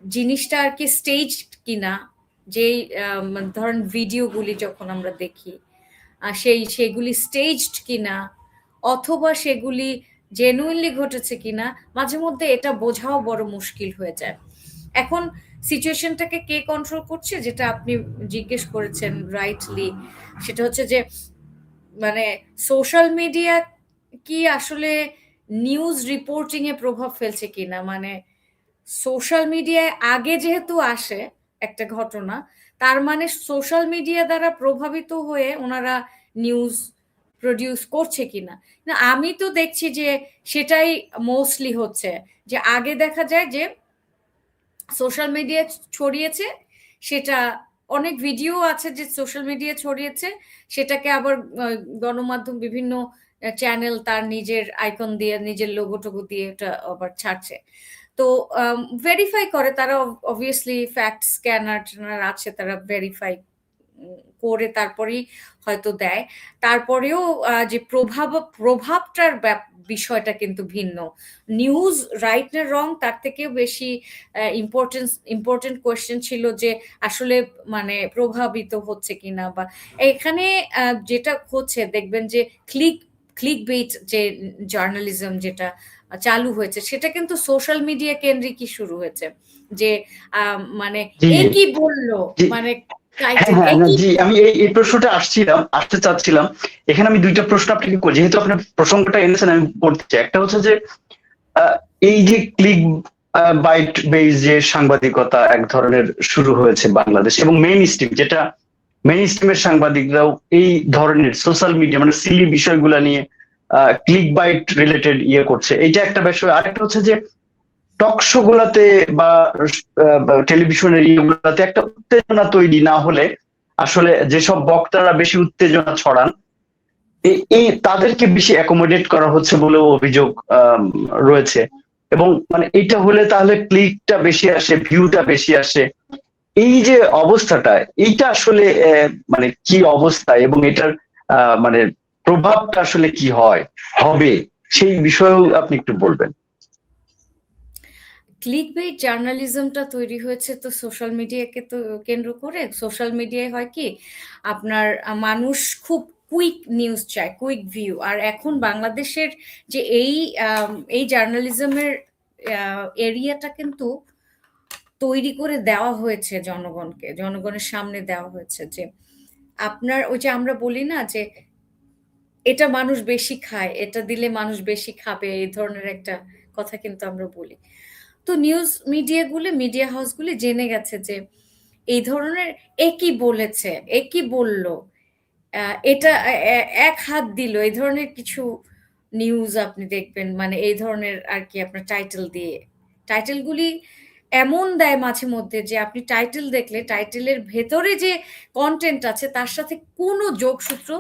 জিনিসটা আর কি স্টেজড কিনা, যেই ধরেন ভিডিওগুলি যখন আমরা দেখি, সেগুলি স্টেজড কিনা অথবা সেগুলি জেনুইনলি ঘটেছে কিনা মাঝে মধ্যে এটা বোঝাও বড় মুশকিল হয়ে যায়। এখন সিচুয়েশনটাকে কে কন্ট্রোল করছে, যেটা আপনি জিজ্ঞেস করেছেন রাইটলি, সেটা হচ্ছে যে মানে সোশ্যাল মিডিয়া কি আসলে নিউজ রিপোর্টিং এ প্রভাব ফেলছে কিনা। মানে সোশ্যাল মিডিয়ায় আগে যেহেতু আসে একটা ঘটনা, তার মানে সোশ্যাল মিডিয়া দ্বারা প্রভাবিত হয়ে ওনারা নিউজ প্রডিউস করছে কিনা। না, আমি তো দেখছি যে সেটাই মোস্টলি হচ্ছে। যে আগে দেখা যায় যে সোশ্যাল মিডিয়া ছড়িয়েছে, সেটা অনেক ভিডিও আছে যে সোশ্যাল মিডিয়া ছড়িয়েছে, সেটাকে আবার গণমাধ্যম বিভিন্ন চ্যানেল তার নিজের আইকন দিয়ে, নিজের লোগো টোগো দিয়ে এটা আবার ছাড়ছে। তো ভেরিফাই করে তারা, অবভিয়াসলি ফ্যাক্ট স্ক্যানার আছে, তারা ভেরিফাই করে তারপরেই হয়তো দেয়। তারপরেও যে প্রভাবটার বিষয়টা কিন্তু ভিন্ন। নিউজ রাইট না রং তার থেকেও বেশি ইম্পর্টেন্ট কোয়েশ্চেন ছিল যে আসলে মানে প্রভাবিত হচ্ছে কিনা। বা এখানে যেটা হচ্ছে দেখবেন যে ক্লিক বেট যে জার্নালিজম যেটা চালু হয়েছে, সেটা কিন্তু সোশ্যাল মিডিয়া কেন্দ্রিকই শুরু হয়েছে। যে মানে জি এ কি বললো, জি, মানে হ্যাঁ টাইটেল হ্যাঁ এ না, কি। জি আমি এই প্রশ্নটা আসতে চাচ্ছিলাম। এখানে আমি দুইটা প্রশ্ন আপনাকে যেহেতু আপনি প্রসঙ্গটা এনেছেন আমি বলতে চাই। একটা হচ্ছে যে আহ, এই যে ক্লিক বাইট বেস যে সাংবাদিকতা এক ধরনের শুরু হয়েছে বাংলাদেশ, এবং মেইন স্ট্রিমের সাংবাদিকরাও এই ধরনের সোশ্যাল মিডিয়া মানে সিলি বিষয়গুলা নিয়ে ক্লিক বাইট রিলেটেড ইয়ে করছে, এইটা একটা বিষয়। আরেকটা হচ্ছে যে টক শো গুলাতে বা টেলিভিশনের ইয়েগুলাতে একটা উত্তেজনা তৈরি না হলে আসলে যেসব বক্তারা বেশি উত্তেজনা ছড়ান এই তাদেরকে বেশি অ্যাকোমোডেট করা হচ্ছে বলেও অভিযোগ রয়েছে। এবং মানে এটা হলে তাহলে ক্লিকটা বেশি আসে, ভিউটা বেশি আসে। এই যে অবস্থাটা, এইটা আসলে মানে কি অবস্থা, এবং এটার মানে প্রভাবটা আসলে কি হবে সেই বিষয়েও আপনি একটু বলবেন। ক্লিকবেইট জার্নালিজমটা তৈরি হয়েছে তো সোশ্যাল মিডিয়াকে তো কেন্দ্র করে। সোশ্যাল মিডিয়ায় হয় কি, আপনার মানুষ খুব কুইক নিউজ চায়, কুইক ভিউ। আর এখন বাংলাদেশের যে এই জার্নালিজমের এরিয়াটা কিন্তু তৈরি করে দেওয়া হয়েছে জনগণকে, জনগণের সামনে দেওয়া হয়েছে যে আপনার ওই যে আমরা বলি না যে এটা মানুষ বেশি খায়, এটা দিলে মানুষ বেশি খাবে, এই ধরনের একটা কথা কিন্তু আমরা বলি। তো নিউজ মিডিয়াগুলো, মিডিয়া হাউসগুলি জেনে গেছে যে এই ধরনের এ কি বলেছে, এ কি বলল, এটা এক হাত দিল, এই ধরনের কিছু নিউজ আপনি দেখবেন। মানে এই ধরনের আর কি আপনার টাইটেল দিয়ে, টাইটেলগুলি এমন দেয় মাঝে মধ্যে যে আপনি টাইটেল দেখলে টাইটেলের ভেতরে যে কন্টেন্ট আছে তার সাথে কোনো যোগসূত্র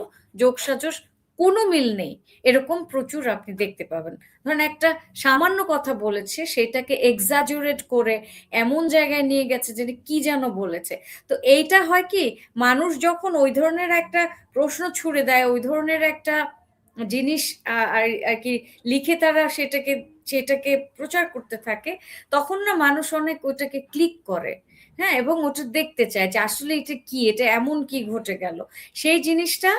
যোগসাজশ কোনো মিল নেই, এরকম প্রচুর আপনি দেখতে পাবেন। ধরেন একটা সামান্য কথা বলেছে সেটাকে এক্সাজুরেট করে এমন জায়গায় নিয়ে গেছে যে কি যেন বলেছে। তো এইটা হয় কি, মানুষ যখন ওই ধরনের একটা প্রশ্ন ছুড়ে দেয়, ওই ধরনের একটা জিনিস আর কি লিখে তারা সেটাকে সেটাকে প্রচার করতে থাকে, তখন না মানুষ অনেক ওটাকে ক্লিক করে। হ্যাঁ, এবং ওটা দেখতে চায় যে আসলে এটা কি, এটা এমন কি ঘটে গেল। সেই জিনিসটা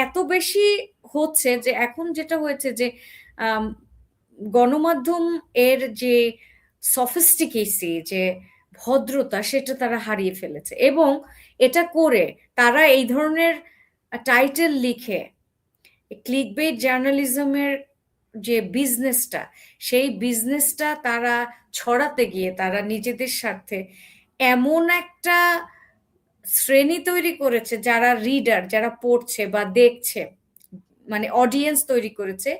এত বেশি হচ্ছে যে এখন যেটা হয়েছে যে আম, গণমাধ্যম এর যে সফিস্টিকেসি, যে ভদ্রতা, সেটা তারা হারিয়ে ফেলেছে। এবং এটা করে তারা এই ধরনের টাইটেল লিখে ক্লিকবেট জার্নালিজমের যে বিজনেসটা, সেই বিজনেসটা তারা ছড়াতে গিয়ে তারা নিজেদের স্বার্থে এমন একটা শ্রেণী তৈরি করেছে, যারা রিডার, যারা পড়ছে বা দেখছে, মানে অডিয়েন্স তৈরি করেছে,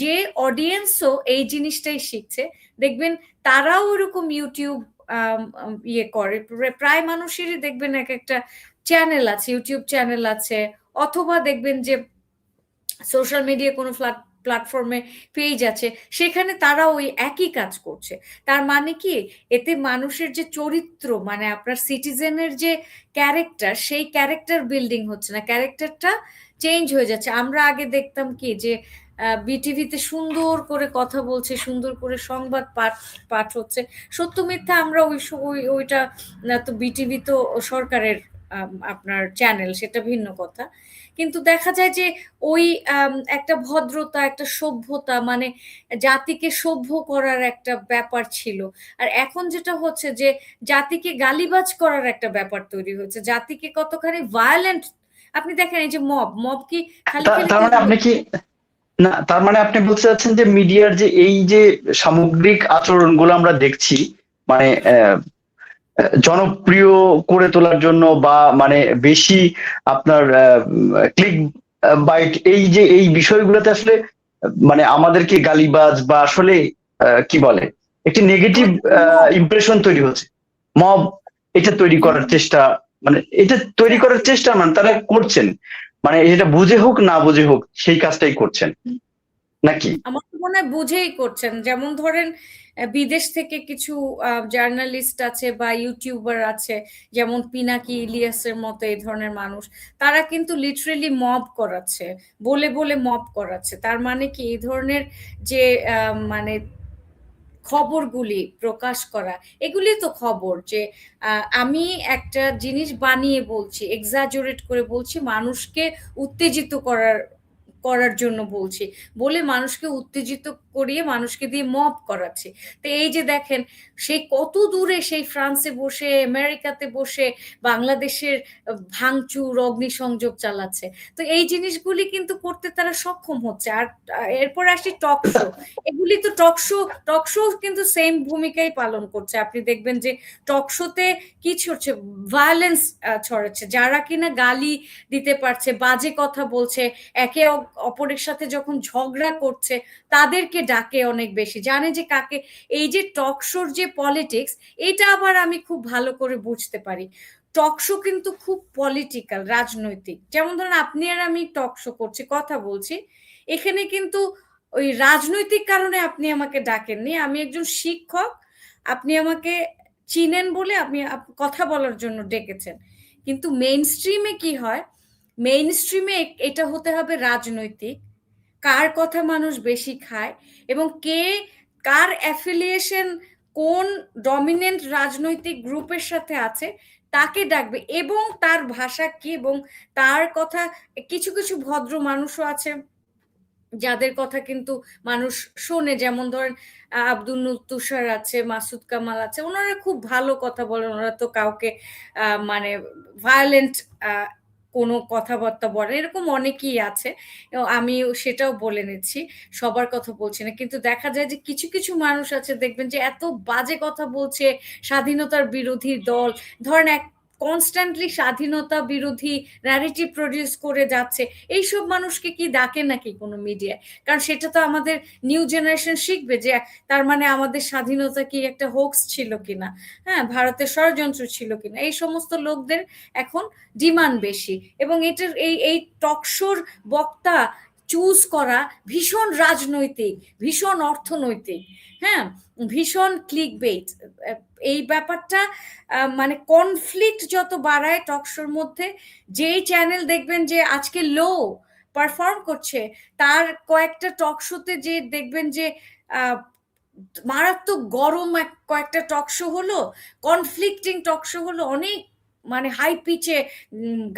যে অডিয়েন্সও এই জিনিসটাই শিখছে। দেখবেন তারাও ওরকম ইউটিউব ইয়ে করে, প্রায় মানুষেরই দেখবেন এক একটা চ্যানেল আছে, ইউটিউব চ্যানেল আছে, অথবা দেখবেন যে সোশ্যাল মিডিয়া কোনো প্ল্যাটফর্মে পেজ আছে, সেখানে তারা ওই একই কাজ করছে। তার মানে কি, এতে মানুষের যে চরিত্র, মানে আপনার সিটিজেনের যে ক্যারেক্টার, সেই ক্যারেক্টার বিল্ডিং হচ্ছে না, ক্যারেক্টারটা চেঞ্জ হয়ে যাচ্ছে। আমরা আগে দেখতাম কি যে বিটিভিতে সুন্দর করে কথা বলছে, সুন্দর করে সংবাদ পাঠ পাঠ হচ্ছে, সত্য মিথ্যা আমরা ওইটা তো বিটিভি তো সরকারের আপনার চ্যানেল, সেটা ভিন্ন কথা। কিন্তু দেখা যায় যে ওই একটা ভদ্রতা, একটা সভ্যতা, মানে জাতিকে সভ্য করার একটা ব্যাপার ছিল। আর এখন যেটা হচ্ছে যে জাতিকে গালিবাজ করার একটা ব্যাপার তৈরি হয়েছে, জাতিকে কতখানি ভায়োলেন্ট। আপনি দেখেন এই যে মব মব কি খালি খালি তার মানে কোনো আপনি কি, না তার মানে আপনি বলতে চাচ্ছেন যে মিডিয়ার যে এই যে সামগ্রিক আচরণগুলো আমরা দেখছি, মানে জনপ্রিয় করে তোলার জন্য বা মানে বেশি আপনার ক্লিক বাইট, এই যে এই বিষয়গুলোতে আসলে মানে আমাদেরকে গালিবাজ বা আসলে কি বলে একটি নেগেটিভ আমাদের মব ইমপ্রেশন তৈরি হচ্ছে, মব, এটা তৈরি করার চেষ্টা, মানে এটা তৈরি করার চেষ্টা মানে তারা করছেন, মানে এটা বুঝে হোক না বুঝে হোক সেই কাজটাই করছেন নাকি? আমার তো মনে হয় বুঝেই করছেন। যেমন ধরেন বিদেশ থেকে কিছু জার্নালিস্ট আছে বা ইউটিউবার আছে, যেমন পিনাকি ইলিয়াসের মতো এই ধরনের মানুষ, তারা কিন্তু লিটারেলি মব করাচ্ছে, বলে বলে মব করাচ্ছে। তার মানে কি, এই ধরনের যে মানে খবরগুলি প্রকাশ করা, এগুলি তো খবর যে আমি একটা জিনিস বানিয়ে বলছি, এক্সাজুরেট করে বলছি, মানুষকে উত্তেজিত করার করার জন্য বলছি, বলে মানুষকে উত্তেজিত করিয়ে মানুষকে দিয়ে মব করাচ্ছি। তো এই যে দেখেন, সেই কত দূরে, সেই ফ্রান্সে বসে, আমেরিকাতে বসে বাংলাদেশের ভাঙচুর, অগ্নিসংযোগ চালাচ্ছে। তো এই জিনিসগুলি কিন্তু করতে তারা সক্ষম হচ্ছে। আর এরপর আসি টক শো। এগুলি তো টক শো কিন্তু সেম ভূমিকাই পালন করছে। আপনি দেখবেন যে টক শোতে কি ছড়ছে, ভায়োলেন্স ছড়াচ্ছে, যারা কিনা গালি দিতে পারছে, বাজে কথা বলছে, একে অপরের সাথে যখন ঝগড়া করছে, তাদেরকে ডাকে অনেক বেশি, জানে যে কাকে। এই যে টক শোর যে পলিটিক্স, এটা আবার আমি খুব ভালো করে বুঝতে পারি। টক শো কিন্তু খুব পলিটিক্যাল, রাজনৈতিক। যেমন ধরেন আপনি আর আমি টক শো করছি, কথা বলছি, এখানে কিন্তু ওই রাজনৈতিক কারণে আপনি আমাকে ডাকেননি, আমি একজন শিক্ষক, আপনি আমাকে চিনেন বলে আপনি কথা বলার জন্য ডেকেছেন। কিন্তু মেইন স্ট্রিমে কি হয়, মেইন স্ট্রিমে এটা হতে হবে রাজনৈতিক, কার কথা মানুষ বেশি খায়, এবং কে কার অ্যাফিলিয়েশন কোন ডমিনেন্ট রাজনৈতিক গ্রুপের সাথে আছে, তাকে ডাকবে, এবং তার ভাষা কি এবং তার কথা। কিছু কিছু ভদ্র মানুষও আছে যাদের কথা কিন্তু মানুষ শোনে, যেমন ধরেন আব্দুল তুষার আছে, মাসুদ কামাল আছে, ওনারা খুব ভালো কথা বলেন, ওনারা তো কাউকে মানে ভায়োলেন্ট কোনো কথাবার্তা বলেন, এরকম অনেকেই আছে। এবং আমি সেটাও বলে নিচ্ছি, সবার কথা বলছি না, কিন্তু দেখা যায় যে কিছু কিছু মানুষ আছে দেখবেন যে এত বাজে কথা বলছে, স্বাধীনতার বিরোধী দল। ধরেন কনস্ট্যান্টলি স্বাধীনতা বিরোধী ন্যারেটিভ প্রডিউস করে যাচ্ছে, এইসব মানুষকে কি ডাকে নাকি কোনো মিডিয়ায়? কারণ সেটা তো আমাদের নিউ জেনারেশন শিখবে যে তার মানে আমাদের স্বাধীনতা কি একটা হোক্স ছিল কিনা, হ্যাঁ, ভারতের ষড়যন্ত্র ছিল কিনা। এই সমস্ত লোকদের এখন ডিমান্ড বেশি, এবং এটার এই টকশোর বক্তা চুজ করা ভীষণ রাজনৈতিক, ভীষণ অর্থনৈতিক, হ্যাঁ, ভীষণ ক্লিক বেইট। এই ব্যাপারটা মানে কনফ্লিক্ট যত বাড়ায় টকশোর মধ্যে, যেই চ্যানেল দেখবেন যে আজকে লো পারফর্ম করছে, তার কয়েকটা টক শোতে যে দেখবেন যে মারাত্মক গরম কয়েকটা টক শো হলো, কনফ্লিক্টিং টক শো হলো, অনেক মানে হাই পিচে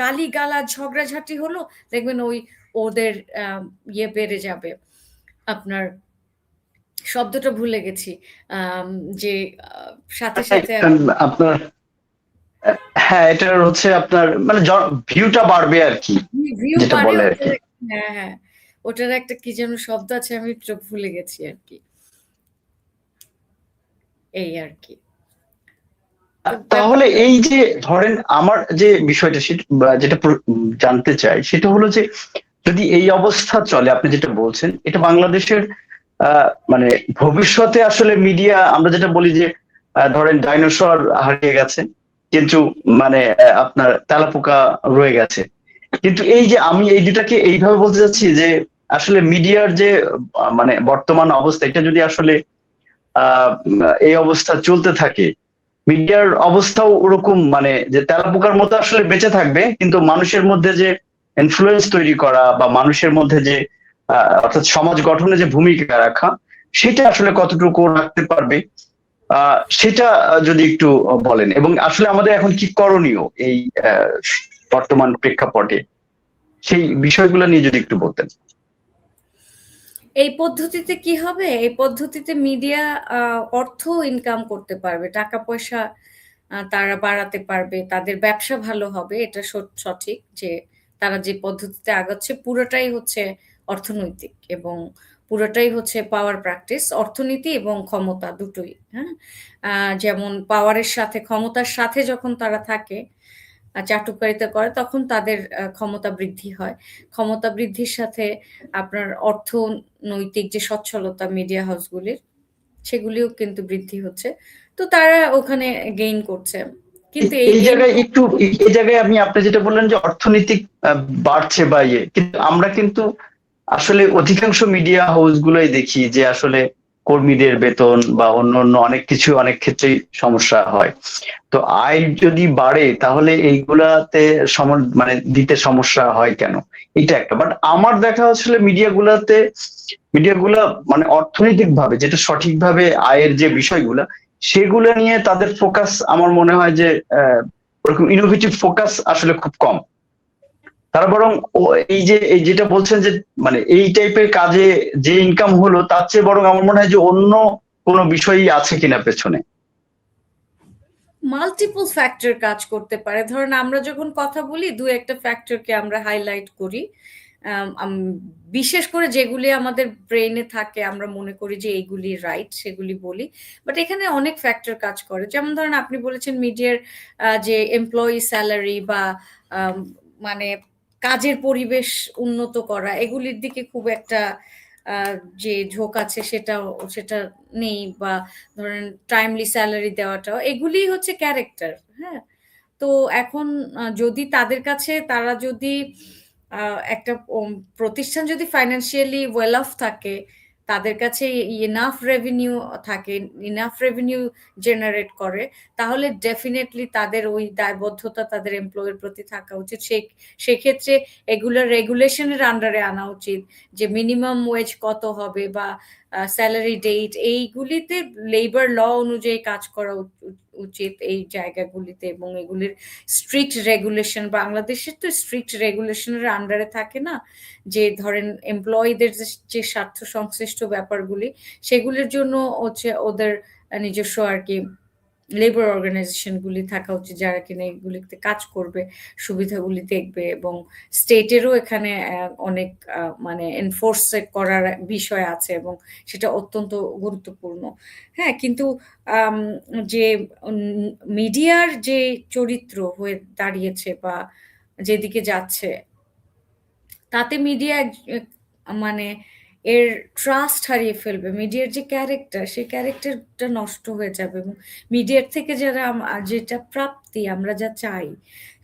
গালি গালা ঝগড়াঝাটি হলো, দেখবেন ওই ওদের ইয়ে বেড়ে যাবে। আপনার শব্দটা ভুলে গেছি, যে সাথে সাথে আপনার, হ্যাঁ, এটার হচ্ছে আপনার মানে ভিউটা বাড়বে আর কি, ভিউ যেটা বাড়ে বলে আর কি। ওটার। হ্যাঁ হ্যাঁ, ওটার একটা কি যেন শব্দ আছে, আমি একটু ভুলে গেছি আর কি, এই আর কি। তো তাহলে এই যে ধরেন আমার যে বিষয়টা সেটা যেটা জানতে চাই সেটা হলো যে যদি এই অবস্থা চলে, আপনি যেটা বলছেন, এটা বাংলাদেশের মানে ভবিষ্যতে আসলে মিডিয়া, আমরা যেটা বলি যে ধরেন ডাইনোসর হারিয়ে গেছে কিন্তু মানে আপনার তেলাপোকা রয়ে গেছে, কিন্তু এই যে আমি এই দুটাকে এইভাবে বলতে চাচ্ছি যে আসলে মিডিয়ার যে মানে বর্তমান অবস্থা, এটা যদি আসলে এই অবস্থা চলতে থাকে, মিডিয়ার অবস্থাও ওরকম মানে যে তেলাপোকার মতো আসলে বেঁচে থাকবে, কিন্তু মানুষের মধ্যে যে ইনফ্লুয়েন্স তৈরি করা বা মানুষের মধ্যে যে অর্থাৎ সমাজ গঠনে যে ভূমিকা রাখা, সেটা আসলে কতটুকু রাখতে পারবে, সেটা যদি একটু বলেন, এবং আসলে আমাদের এখন কি করণীয় এই বর্তমান প্রেক্ষাপটে, সেই বিষয়গুলো নিয়ে যদি একটু বলতেন। এই পদ্ধতিতে কি হবে, এই পদ্ধতিতে মিডিয়া অর্থ ইনকাম করতে পারবে, টাকা পয়সা তারা বাড়াতে পারবে, তাদের ব্যবসা ভালো হবে, এটা সঠিক যে তারা যে পদ্ধতিতে আগাচ্ছে পুরোটাই হচ্ছে অর্থনৈতিক, এবং পুরোটাই হচ্ছে পাওয়ার প্র্যাকটিস, অর্থনীতি এবং ক্ষমতা দুটোই, হ্যাঁ। যেমন পাওয়ারের সাথে ক্ষমতার সাথে যখন তারা থাকে, চাটুকারিতা করে, তখন তাদের ক্ষমতা বৃদ্ধি হয়। ক্ষমতা বৃদ্ধির সাথে আপনার অর্থনৈতিক যে সচ্ছলতা মিডিয়া হাউসগুলির, সেগুলিও কিন্তু বৃদ্ধি হচ্ছে। তো তারা ওখানে গেইন করছে। কিন্তু এই এই গেইন জায়গায় একটু, এই জায়গায় আপনি যেটা বললেন যে অর্থনৈতিক বাড়ছে বা ইয়ে, কিন্তু আমরা কিন্তু আসলে অধিকাংশ মিডিয়া হাউস গুলোই দেখি যে আসলে কর্মীদের বেতন বা অন্য অন্য অনেক কিছু অনেক ক্ষেত্রেই সমস্যা হয়। তো আয় যদি বাড়ে তাহলে এইগুলাতে মানে দিতে সমস্যা হয় কেন, এটা একটা। বাট আমার দেখা আসলে মিডিয়াগুলা মানে অর্থনৈতিক ভাবে যেটা সঠিকভাবে আয়ের যে বিষয়গুলা, সেগুলো নিয়ে তাদের ফোকাস আমার মনে হয় যে ওরকম ইনোভেটিভ ফোকাস আসলে খুব কম। তারা বরং এই যেটা বলছেন যে মানে এই টাইপের কাজে যে ইনকাম হলো তার চেয়ে বরং আমার মনে হয় যে অন্য কোনো বিষয়ই আছে কিনা পেছনে। মাল্টিপল ফ্যাক্টর কাজ করতে পারে। ধরেন আমরা যখন কথা বলি, দু একটা ফ্যাক্টরকে আমরা হাইলাইট করি, বিশেষ করে যেগুলি আমাদের ব্রেনে থাকে, আমরা মনে করি যে এইগুলি রাইট, সেগুলি বলি। বাট এখানে অনেক ফ্যাক্টর কাজ করে। যেমন ধরেন আপনি বলেছেন মিডিয়ার যে এমপ্লয়ি স্যালারি বা মানে কাজের পরিবেশ উন্নত করা, এগুলির দিকে খুব একটা যে ঝোঁক আছে সেটা নেই, বা ধরেন টাইমলি স্যালারি দেওয়াটাও, এগুলি হচ্ছে ক্যারেক্টার, হ্যাঁ। তো এখন যদি তাদের কাছে, তারা যদি একটা প্রতিষ্ঠান যদি ফাইন্যান্সিয়ালি ওয়েল অফ থাকে, তাদের কাছে ইনাফ রেভিনিউ থাকে, ইনাফ রেভিনিউ জেনারেট করে, তাহলে ডেফিনেটলি তাদের ওই দায়বদ্ধতা তাদের এমপ্লয়ের প্রতি থাকা উচিত। সেক্ষেত্রে এগুলো রেগুলেশনের আন্ডারে আনা উচিত, যে মিনিমাম ওয়েজ কত হবে বা স্যালারি ডেট, এইগুলিতে লেবার ল অনুযায়ী কাজ করা উচিত এই জায়গাগুলিতে, এবং এগুলির স্ট্রিক্ট রেগুলেশন, বাংলাদেশের তো স্ট্রিক্ট রেগুলেশনের আন্ডারে থাকে না, যে ধরেন এমপ্লয়ীদের যে স্বার্থ সংশ্লিষ্ট ব্যাপারগুলি, সেগুলির জন্য হচ্ছে ওদের নিজস্ব আর কি লেবার অর্গানাইজেশন গুলি থাকা উচিত, যারা কিনা এগুলিতে কাজ করবে, সুবিধাগুলি দেখবে, এবং স্টেটেরও এখানে অনেক মানে এনফোর্স করার বিষয় আছে, এবং সেটা অত্যন্ত গুরুত্বপূর্ণ। হ্যাঁ, কিন্তু যে মিডিয়ার যে চরিত্র হয়ে দাঁড়িয়েছে বা যেদিকে যাচ্ছে, তাতে মিডিয়া মানে এর ট্রাস্ট হারিয়ে ফেলবে। মিডিয়ার যে ক্যারেক্টার, সেই ক্যারেক্টারটা নষ্ট হয়ে যাবে, এবং মিডিয়ার থেকে যারা যেটা প্রাপ্তি, আমরা যা চাই,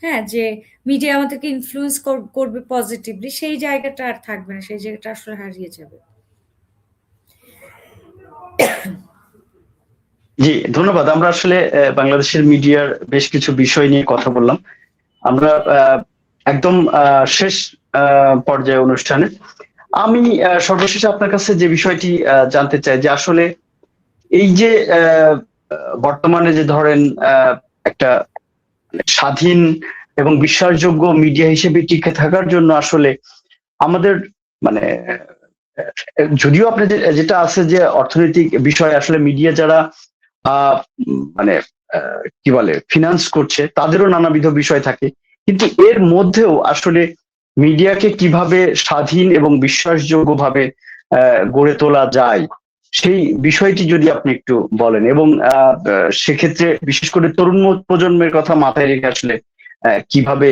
হ্যাঁ, যে মিডিয়া আমাদেরকে ইনফ্লুয়েন্স করবে পজিটিভলি, সেই জায়গাটা আর থাকবে না, সেই জায়গাটা আসলে হারিয়ে যাবে। জি, ধন্যবাদ। আমরা আসলে বাংলাদেশের মিডিয়ার বেশ কিছু বিষয় নিয়ে কথা বললাম। আমরা একদম শেষ পর্যায়ে অনুষ্ঠানে আমি সর্বশেষে আপনার কাছে যে বিষয়টি জানতে চাই, যে আসলে এই যে বর্তমানে যে ধরেন একটা স্বাধীন এবং বিশ্বাসযোগ্য মিডিয়া হিসেবে টিকে থাকার জন্য আসলে আমাদের মানে যদিও আপনি যেটা আছে যে অর্থনৈতিক বিষয়, আসলে মিডিয়া যারা মানে কি বলে ফিনান্স করছে, তাদেরও নানাবিধ বিষয় থাকে, কিন্তু এর মধ্যেও আসলে মিডিয়াকে কিভাবে স্বাধীন এবং বিশ্বাসযোগ্য ভাবে গড়ে তোলা যায়, সেই বিষয়টি যদি আপনি একটু বলেন, এবং সেক্ষেত্রে বিশেষ করে তরুণ প্রজন্মের কথা মাথায় রেখে আসলে কিভাবে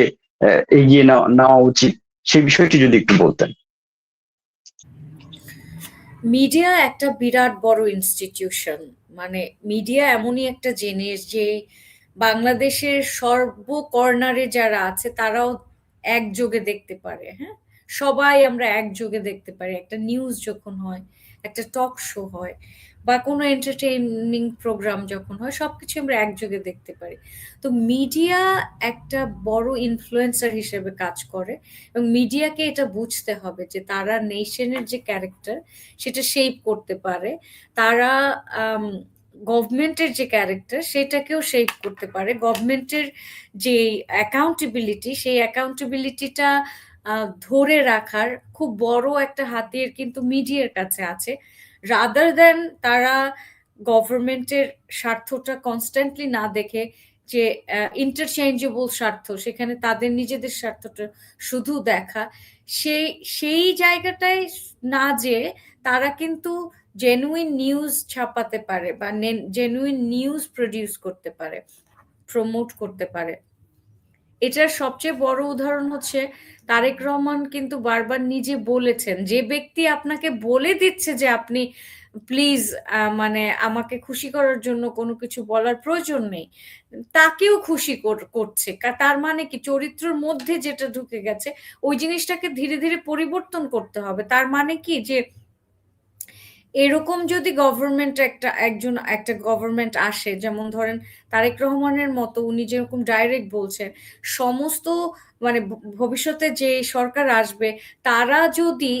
এগিয়ে নেওয়া উচিত, সেই বিষয়টি যদি একটু বলতেন। মিডিয়া একটা বিরাট বড় ইনস্টিটিউশন। মানে মিডিয়া এমনই একটা জিনিস যে বাংলাদেশের সর্বকর্নারে যারা আছে তারাও একযোগে দেখতে পারে। হ্যাঁ, সবাই আমরা একযোগে দেখতে পারি। একটা নিউজ যখন হয়, একটা টক শো হয়, বা কোনো এন্টারটেইনিং প্রোগ্রাম যখন হয়, সবকিছু আমরা একযোগে দেখতে পারি। তো মিডিয়া একটা বড় ইনফ্লুয়েন্সার হিসেবে কাজ করে, এবং মিডিয়াকে এটা বুঝতে হবে যে তারা নেশনের যে ক্যারেক্টার, সেটা শেপ করতে পারে। তারা গভর্নমেন্টের যে ক্যারেক্টার, সেটাকেও শেপ করতে পারে। গভর্নমেন্টের যে অ্যাকাউন্টেবিলিটি, সেই অ্যাকাউন্টেবিলিটিটা ধরে রাখার খুব বড় একটা হাতিয়ার কিন্তু মিডিয়ার কাছে আছে। রাদার দেন তারা গভর্নমেন্টের স্বার্থটা কনস্ট্যান্টলি না দেখে, যে ইন্টারচেঞ্জেবল স্বার্থ, সেখানে তাদের নিজেদের স্বার্থটা শুধু দেখা, সেই সেই জায়গাটায় না যে তারা কিন্তু জেনুইন নিউজ ছাপাতে পারে, বা জেনুইন নিউজ প্রডিউস করতে পারে, প্রমোট করতে পারে। এটার সবচেয়ে বড় উদাহরণ হচ্ছে তারেক রহমান কিন্তু বারবার নিজে বলেছেন, যে ব্যক্তি আপনাকে বলে দিচ্ছে যে আপনি প্লিজ মানে আমাকে খুশি করার জন্য কোনো কিছু বলার প্রয়োজন নেই, তাকেও খুশি করছে। তার মানে কি, চরিত্রের মধ্যে যেটা ঢুকে গেছে, ওই জিনিসটাকে ধীরে ধীরে পরিবর্তন করতে হবে। তার মানে কি, যে এরকম যদি গভর্নমেন্ট একটা গভর্নমেন্ট আসে, যেমন ধরেন তারেক রহমানের মতো, উনি যেরকম ডাইরেক্ট বলছেন, সমস্ত মানে ভবিষ্যতে যে সরকার আসবে, তারা যদি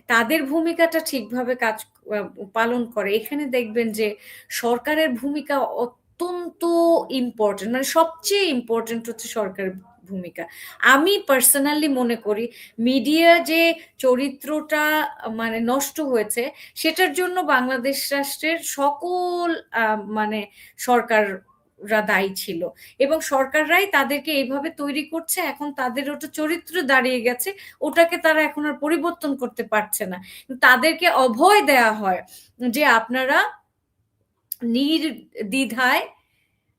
তাদের ভূমিকাটা ঠিকভাবে পালন করে, এখানে দেখবেন যে সরকারের ভূমিকা অত্যন্ত ইম্পর্টেন্ট, মানে সবচেয়ে ইম্পর্টেন্ট হচ্ছে সরকারের ভূমিকা। আমি পার্সোনালি মনে করি মিডিয়া যে চরিত্রটা মানে নষ্ট হয়েছে, সেটার জন্য বাংলাদেশ রাষ্ট্রের সকল মানে সরকাররা দায়ী ছিল, এবং সরকাররাই তাদেরকে এইভাবে তৈরি করছে। এখন তাদের ওটা চরিত্র দাঁড়িয়ে গেছে, ওটাকে তারা এখন আর পরিবর্তন করতে পারছে না। তাদেরকে অভয় দেয়া হয় যে আপনারা নির্দ্বিধায়,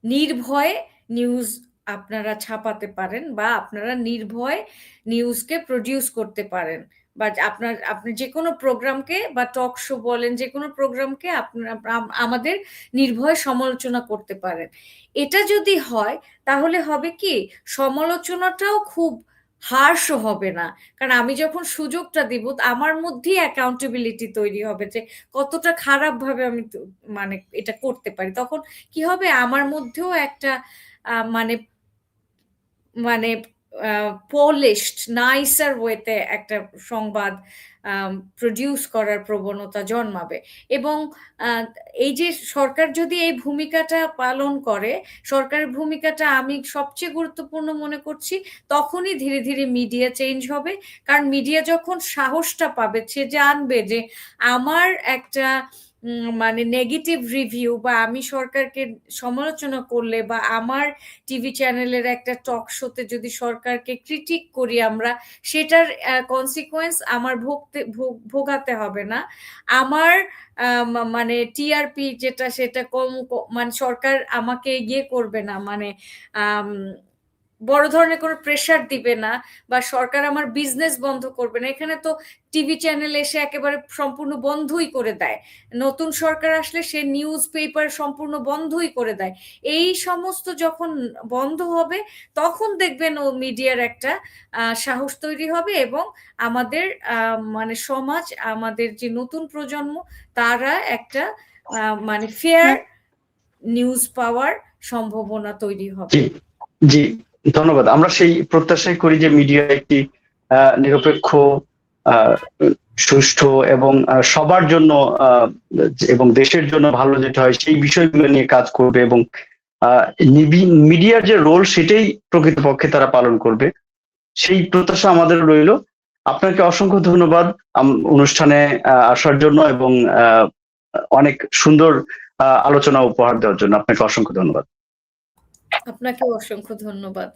নির্ভয়ে নিউজ আপনারা ছাপাতে পারেন, বা আপনারা নির্ভয়ে নিউজকে প্রডিউস করতে পারেন, বা আপনি যে কোনো প্রোগ্রামকে বা টক শো বলেন, যে কোনো প্রোগ্রামকে আপনারা আমাদের নির্ভয়ে সমালোচনা করতে পারেন। এটা যদি হয়, তাহলে হবে কি, সমালোচনাটাও খুব হার্শ হবে না। কারণ আমি যখন সুযোগটা দিব, আমার মধ্যেই অ্যাকাউন্টেবিলিটি তৈরি হবে যে কতটা খারাপ ভাবে আমি মানে এটা করতে পারি। তখন কি হবে, আমার মধ্যেও একটা মানে মানে পলিশড নাইসার ওয়েতে একটা সংবাদ প্রডিউস করার প্রবণতা জন্মাবে। এবং এই যে সরকার যদি এই ভূমিকাটা পালন করে, সরকারের ভূমিকাটা আমি সবচেয়ে গুরুত্বপূর্ণ মনে করছি, তখনই ধীরে ধীরে মিডিয়া চেঞ্জ হবে। কারণ মিডিয়া যখন সাহসটা পাবে, সে জানবে যে আমার একটা মানে নেগেটিভ রিভিউ বা আমি সরকারকে সমালোচনা করলে বা আমার টিভি চ্যানেলের একটা টক শোতে যদি সরকারকে ক্রিটিক করি আমরা, সেটার কনসিকোয়েন্স আমার ভোগাতে হবে না। আমার মানে টিআরপি যেটা সেটা মানে সরকার আমাকে ইয়ে করবে না, মানে আম, বড় ধরনের কোনো প্রেসার দিবে না বা সরকার আমার বিজনেস বন্ধ করবে না। এখানে তো টিভি চ্যানেল এসে একেবারে সম্পূর্ণ বন্ধই করে দেয়, নতুন সরকার আসলে সে নিউজ পেপার সম্পূর্ণ বন্ধই করে দেয়। এই সমস্ত যখন বন্ধ হবে তখন দেখবেন ও মিডিয়ার একটা সাহস তৈরি হবে এবং আমাদের মানে সমাজ, আমাদের যে নতুন প্রজন্ম তারা একটা মানে ফেয়ার নিউজ পাওয়ার সম্ভাবনা তৈরি হবে। জি জি, ধন্যবাদ। আমরা সেই প্রত্যাশাই করি যে মিডিয়া একটি নিরপেক্ষ, আহ, সুষ্ঠু এবং সবার জন্য এবং দেশের জন্য ভালো যেটা হয় সেই বিষয়গুলো নিয়ে কাজ করবে এবং মিডিয়ার যে রোল সেটাই প্রকৃতপক্ষে তারা পালন করবে, সেই প্রত্যাশা আমাদের রইল। আপনাকে অসংখ্য ধন্যবাদ অনুষ্ঠানে আসার জন্য এবং অনেক সুন্দর আলোচনা উপহার দেওয়ার জন্য। আপনাকে অসংখ্য ধন্যবাদ। আপনাকে অসংখ্য ধন্যবাদ।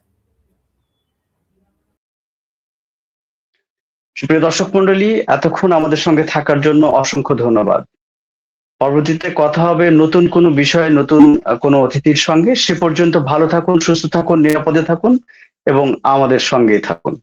সুপ্রিয় দর্শক মন্ডলী, এতক্ষণ আমাদের সঙ্গে থাকার জন্য অসংখ্য ধন্যবাদ। পরবর্তীতে কথা হবে নতুন কোনো বিষয়ে, নতুন কোনো অতিথির সঙ্গে। সে পর্যন্ত ভালো থাকুন, সুস্থ থাকুন, নিরাপদে থাকুন এবং আমাদের সঙ্গেই থাকুন।